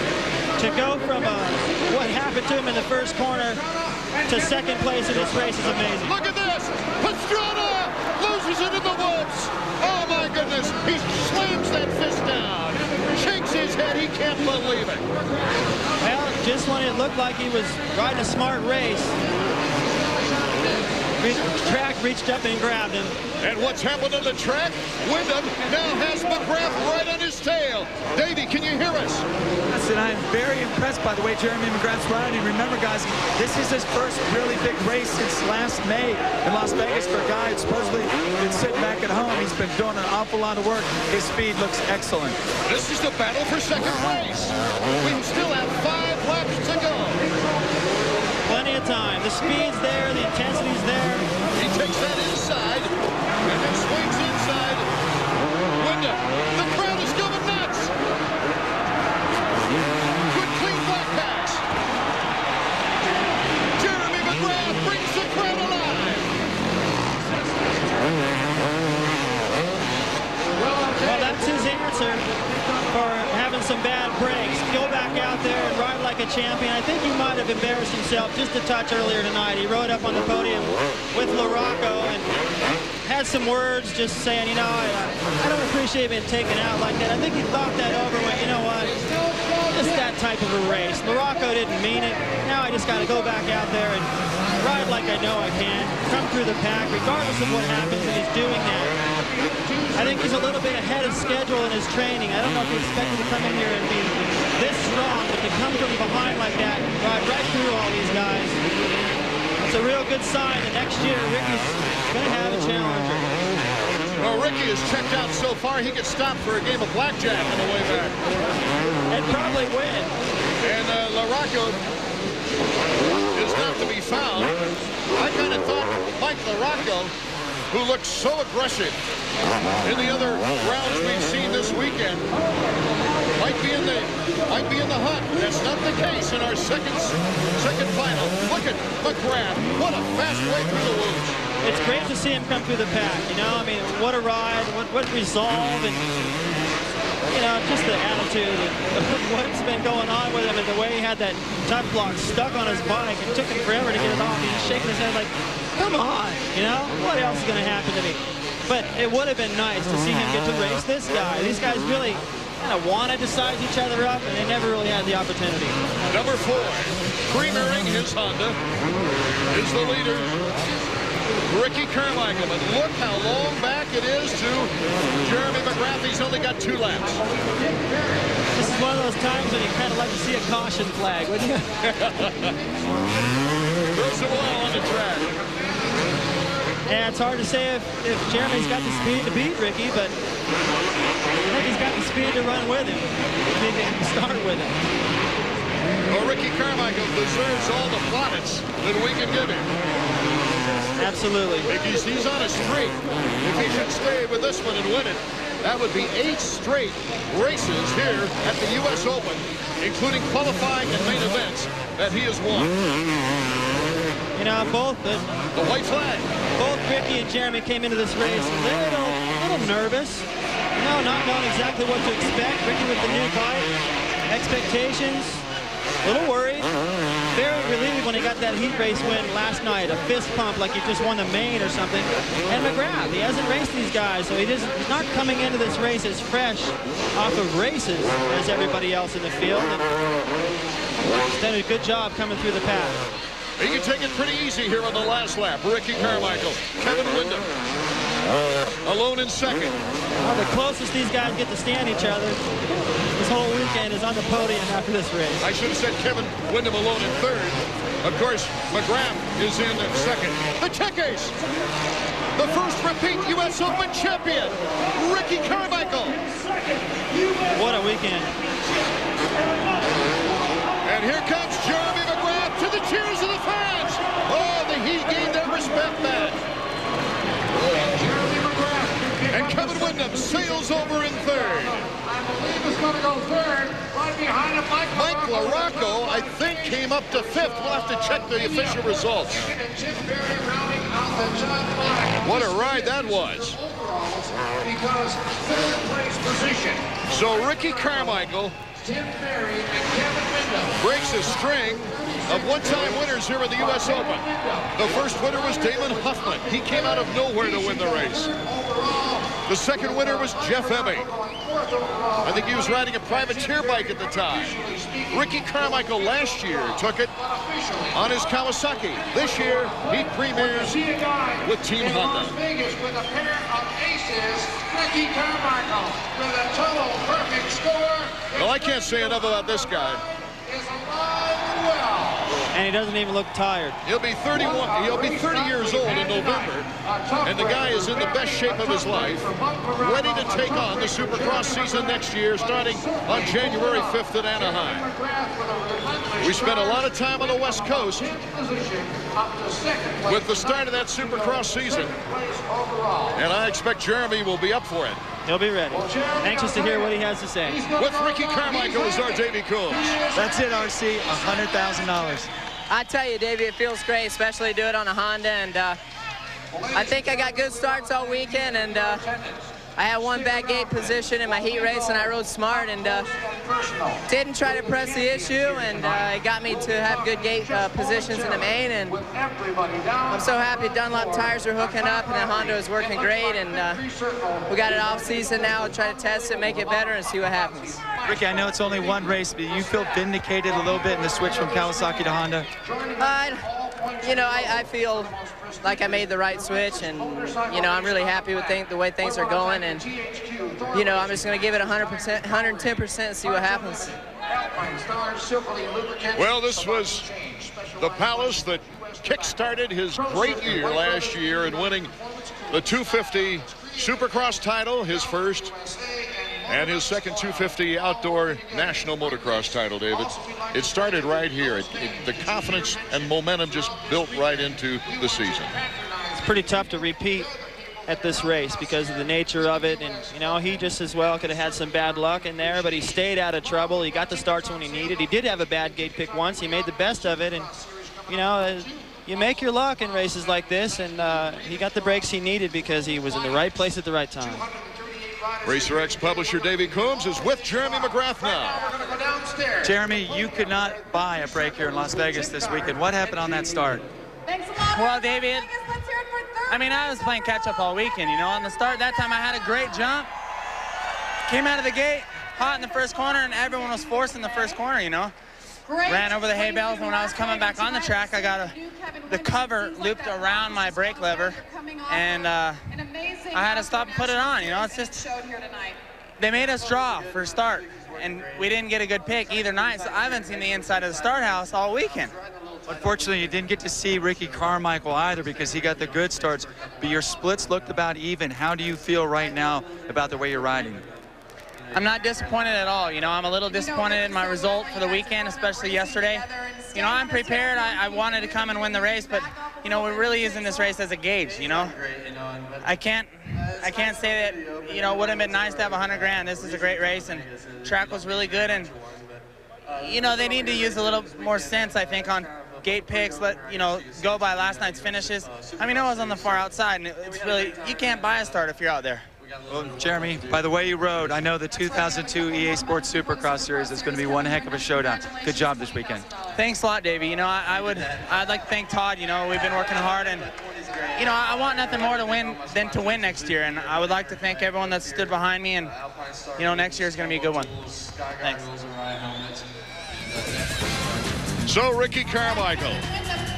To go from what happened to him in the first corner to second place in this race is amazing. Look at this! Pastrana loses it in the woods! Oh my goodness! He slams that fist down! Shakes his head, he can't believe it! Well, just when it looked like he was riding a smart race, the track reached up and grabbed him. And what's happened on the track? Windham now has McGrath right on his tail. Davey, can you hear us? Yes, and I'm very impressed by the way Jeremy McGrath's riding. Remember, guys, this is his first really big race since last May in Las Vegas for a guy who's supposedly been sitting back at home. He's been doing an awful lot of work. His speed looks excellent. This is the battle for second place. We still have 5 laps to go. Plenty of time. The speed's there, the intensity's there. He takes that inside and then swings inside. Windham like a champion. I think he might have embarrassed himself just a touch earlier tonight. He rode up on the podium with LaRocco and had some words just saying, you know, I don't appreciate being taken out like that. I think he thought that over and went, you know what, just that type of a race. LaRocco didn't mean it. Now I just got to go back out there and ride like I know I can, come through the pack, regardless of what happens, and he's doing that. I think he's a little bit ahead of schedule in his training. I don't know if he expected to come in here and be this strong, but to come from behind like that and ride right through all these guys, it's a real good sign that next year Ricky's going to have a challenger. Well, Ricky is checked out so far, he could stop for a game of blackjack on the way back. And probably win. And LaRocco is not to be found. I kind of thought Mike LaRocco, who looked so aggressive in the other rounds we've seen this weekend, might be in the hunt. That's not the case in our second final. Look at McGrath. What a fast way through the woods. It's great to see him come through the pack, you know. I mean, what a ride, what resolve, and, you know, just the attitude of what's been going on with him and the way he had that tough block stuck on his bike. It took him forever to get it off. He's shaking his head like, come on, you know, what else is going to happen to me? But it would have been nice to see him get to race this guy. These guys really kind of wanted to size each other up, and they never really had the opportunity. Number 4, premiering his Honda, is the leader, Ricky Carmichael. But look how long back it is to Jeremy McGrath. He's only got 2 laps. This is one of those times when you kind of like to see a caution flag, wouldn't you? Throws the oil on the track. Yeah, it's hard to say if Jeremy's got the speed to beat Ricky, but I think he's got the speed to run with him. He can start with him. Well, Ricky Carmichael deserves all the plaudits that we can give him. Absolutely. He's on a streak. If he should stay with this one and win it, that would be 8 straight races here at the U.S. Open, including qualifying and main events that he has won. You know, both the white flag. Both Ricky and Jeremy came into this race a little nervous. You know, not knowing exactly what to expect. Ricky with the new bike, expectations, a little worried. Very relieved when he got that heat race win last night, a fist pump like he just won the main or something. And McGrath, he hasn't raced these guys, so he's not coming into this race as fresh off of races as everybody else in the field. And he's done a good job coming through the pack. He can take it pretty easy here on the last lap. Ricky Carmichael, Kevin Windham, alone in second. Well, the closest these guys get to stand each other this whole weekend is on the podium after this race. I should have said Kevin Windham alone in third. Of course, McGrath is in second. The tech ace, the first repeat U.S. Open champion, Ricky Carmichael. What a weekend. And here comes Jeremy McGrath to the cheers of the fans. Oh, he gained their respect back. And Kevin Windham sails over in third. I believe is going to go third, right behind him, Mike LaRocco, I think, came up to 5th. We'll have to check the official results. What a ride that was. Because third place position. So Ricky Carmichael breaks a string of one-time winners here in the U.S. Open. The first winner was Damon Huffman. He came out of nowhere to win the race. The second winner was Jeff Emming. I think he was riding a privateer bike at the time. Ricky Carmichael last year took it on his Kawasaki. This year, he premieres with Team Honda. Las Vegas with a pair of aces, Ricky Carmichael with a total perfect score. Well, I can't say enough about this guy. And he doesn't even look tired. He'll be 31. He'll be 30 years old in November, and the guy is in the best shape of his life, ready to take on the Supercross season next year, starting on January 5th at Anaheim. We spent a lot of time on the West Coast with the start of that Supercross season, and I expect Jeremy will be up for it. He'll be ready. Anxious to hear what he has to say. With Ricky Carmichael is our Davey Coombs. That's it, RC. $100,000. I tell you, Davey, it feels great, especially do it on a Honda. And I think I got good starts all weekend. And I had one bad gate position in my heat race, and I rode smart and didn't try to press the issue, and it got me to have good gate positions in the main, and I'm so happy Dunlop tires are hooking up, and the Honda is working great, and we got an off season now to try to test it, make it better, and see what happens. Ricky, I know it's only one race, but you feel vindicated a little bit in the switch from Kawasaki to Honda? You know, I feel like I made the right switch, and, you know, I'm really happy with the way things are going, and, you know, I'm just going to give it 100%, 110% and see what happens. Well, this was the Palace that kick-started his great year last year in winning the 250 Supercross title, his first, and his second 250 outdoor national motocross title, David. It started right here. The confidence and momentum just built right into the season. It's pretty tough to repeat at this race because of the nature of it, and you know, he just as well could have had some bad luck in there, but he stayed out of trouble. He got the starts when he needed. He did have a bad gate pick once. He made the best of it, and you know, you make your luck in races like this, and he got the breaks he needed because he was in the right place at the right time. Racer X publisher Davey Coombs is with Jeremy McGrath now. Jeremy, you could not buy a break here in Las Vegas this weekend. What happened on that start? Well, David, I mean, I was playing catch-up all weekend, you know. On the start, that time I had a great jump. Came out of the gate, hot in the first corner, and everyone was forced in the first corner, you know. Ran over the hay bales, and when I was coming back on the track, I got the cover looped around my brake lever, and I had to stop and put it on, you know. It's just, they made us draw for a start, and we didn't get a good pick either night, so I haven't seen the inside of the start house all weekend. Unfortunately, you didn't get to see Ricky Carmichael either because he got the good starts, but your splits looked about even. How do you feel right now about the way you're riding? I'm not disappointed at all. You know, I'm a little disappointed in my result for the weekend, especially yesterday. You know, I'm prepared. I wanted to come and win the race, but, you know, we're really using this race as a gauge, you know. I can't say that, you know, it would have been nice to have 100 grand. This is a great race, and track was really good, and, you know, they need to use a little more sense, I think, on gate picks, you know, go by last night's finishes. I mean, I was on the far outside, and it's really, you can't buy a start if you're out there. Well, Jeremy, by the way you rode, I know the 2002 EA Sports Supercross Series is going to be one heck of a showdown. Good job this weekend. Thanks a lot, Davey. You know, I'd like to thank Todd. You know, we've been working hard, and, you know, I want nothing more to win than to win next year, and I would like to thank everyone that stood behind me, and, you know, next year is going to be a good one. Thanks. So Ricky Carmichael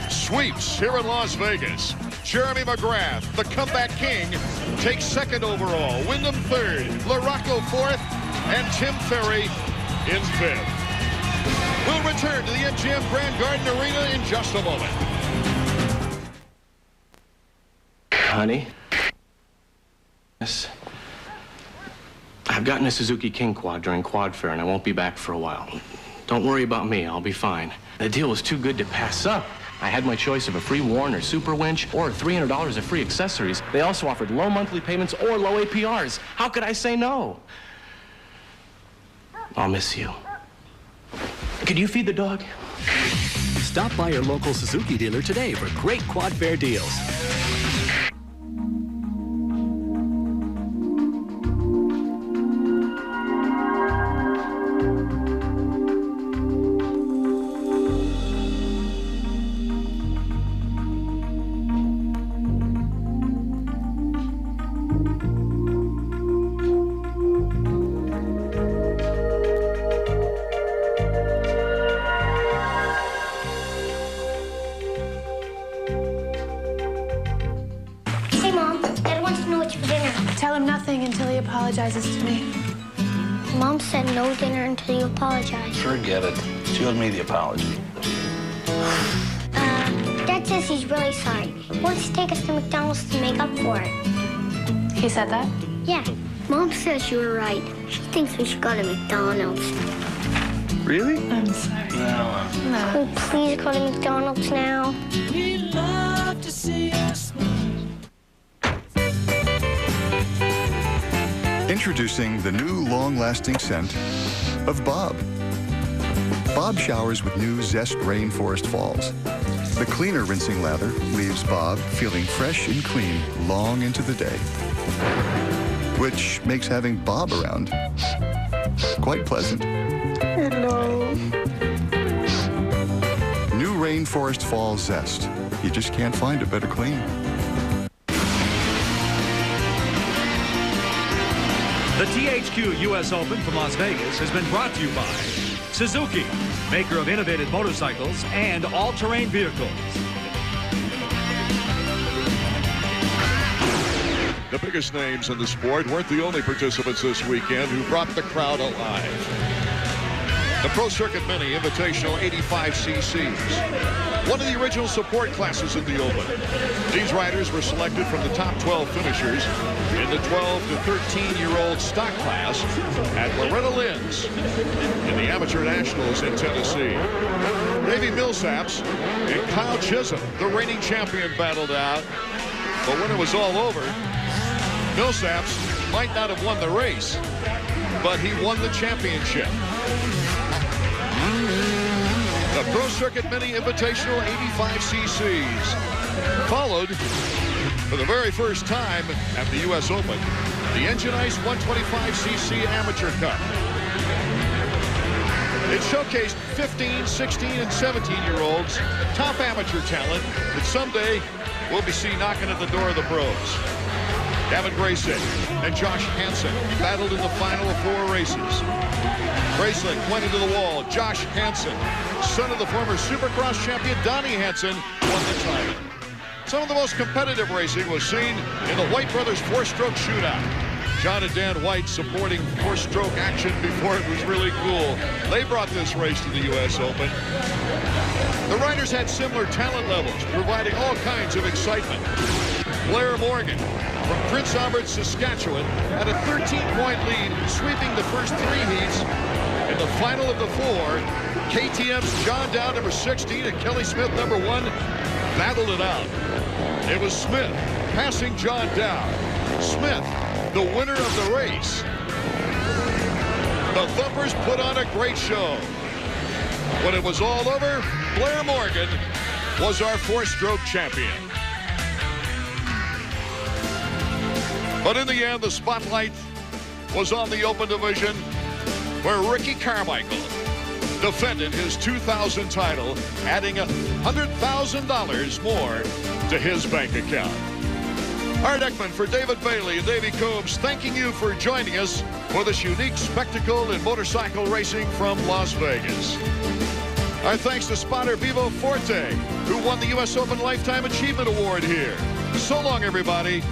sweeps here in Las Vegas. Jeremy McGrath, the comeback king, takes second overall. Wyndham third, LaRocco fourth, and Tim Ferry in fifth. We'll return to the MGM Grand Garden Arena in just a moment. Honey? Yes? I've gotten a Suzuki King Quad during Quad Fair, and I won't be back for a while. Don't worry about me, I'll be fine. The deal was too good to pass up. I had my choice of a free Warner Super Winch or $300 of free accessories. They also offered low monthly payments or low APRs. How could I say no? I'll miss you. Could you feed the dog? Stop by your local Suzuki dealer today for great Quad Fair deals. Apologizes to me. Mom said no dinner until you apologize. Forget it. She owed me the apology. Dad says he's really sorry. He wants to take us to McDonald's to make up for it. He said that? Yeah. Mom says you were right. She thinks we should go to McDonald's. Really? I'm sorry. No. Oh, please go to McDonald's now. We love to see us smile. Introducing the new long-lasting scent of Bob. Bob showers with new Zest Rainforest Falls. The cleaner rinsing lather leaves Bob feeling fresh and clean long into the day. which makes having Bob around quite pleasant. Hello. New Rainforest Fall Zest. You just can't find a better clean. The THQ US Open from Las Vegas has been brought to you by Suzuki, maker of innovative motorcycles and all-terrain vehicles. The biggest names in the sport weren't the only participants this weekend who brought the crowd alive. The Pro Circuit Mini Invitational 85cc's, one of the original support classes at the Open. These riders were selected from the top 12 finishers in the 12 to 13-year-old stock class at Loretta Lynn's in the Amateur Nationals in Tennessee. Davey Millsaps and Kyle Chisholm, the reigning champion, battled out. But when it was all over, Millsaps might not have won the race, but he won the championship. The Pro Circuit Mini Invitational 85cc's followed for the very first time at the U.S. Open, the Engine Ice 125cc Amateur Cup. It showcased 15, 16, and 17-year-olds, top amateur talent that someday we'll be seen knocking at the door of the pros. Gavin Grayson and Josh Hansen battled in the final of 4 races. Bracelet went into the wall. Josh Hansen, son of the former Supercross champion Donnie Hansen, won the title. Some of the most competitive racing was seen in the White Brothers 4-stroke shootout. John and Dan White supporting 4-stroke action before it was really cool. They brought this race to the U.S. Open. The riders had similar talent levels, providing all kinds of excitement. Blair Morgan from Prince Albert, Saskatchewan, had a 13-point lead, sweeping the first 3 heats. In the final of the 4, KTM's John Dow, number 16, and Kelly Smith, number 1, battled it out. It was Smith passing John Dow. Smith, the winner of the race. The Thumpers put on a great show. When it was all over, Blair Morgan was our 4-stroke champion. But in the end, the spotlight was on the Open Division, where Ricky Carmichael defended his 2000 title, adding $100,000 more to his bank account. Art Ekman for David Bailey and Davey Coombs, thanking you for joining us for this unique spectacle in motorcycle racing from Las Vegas. Our thanks to spotter Vivo Forte, who won the U.S. Open Lifetime Achievement Award here. So long, everybody.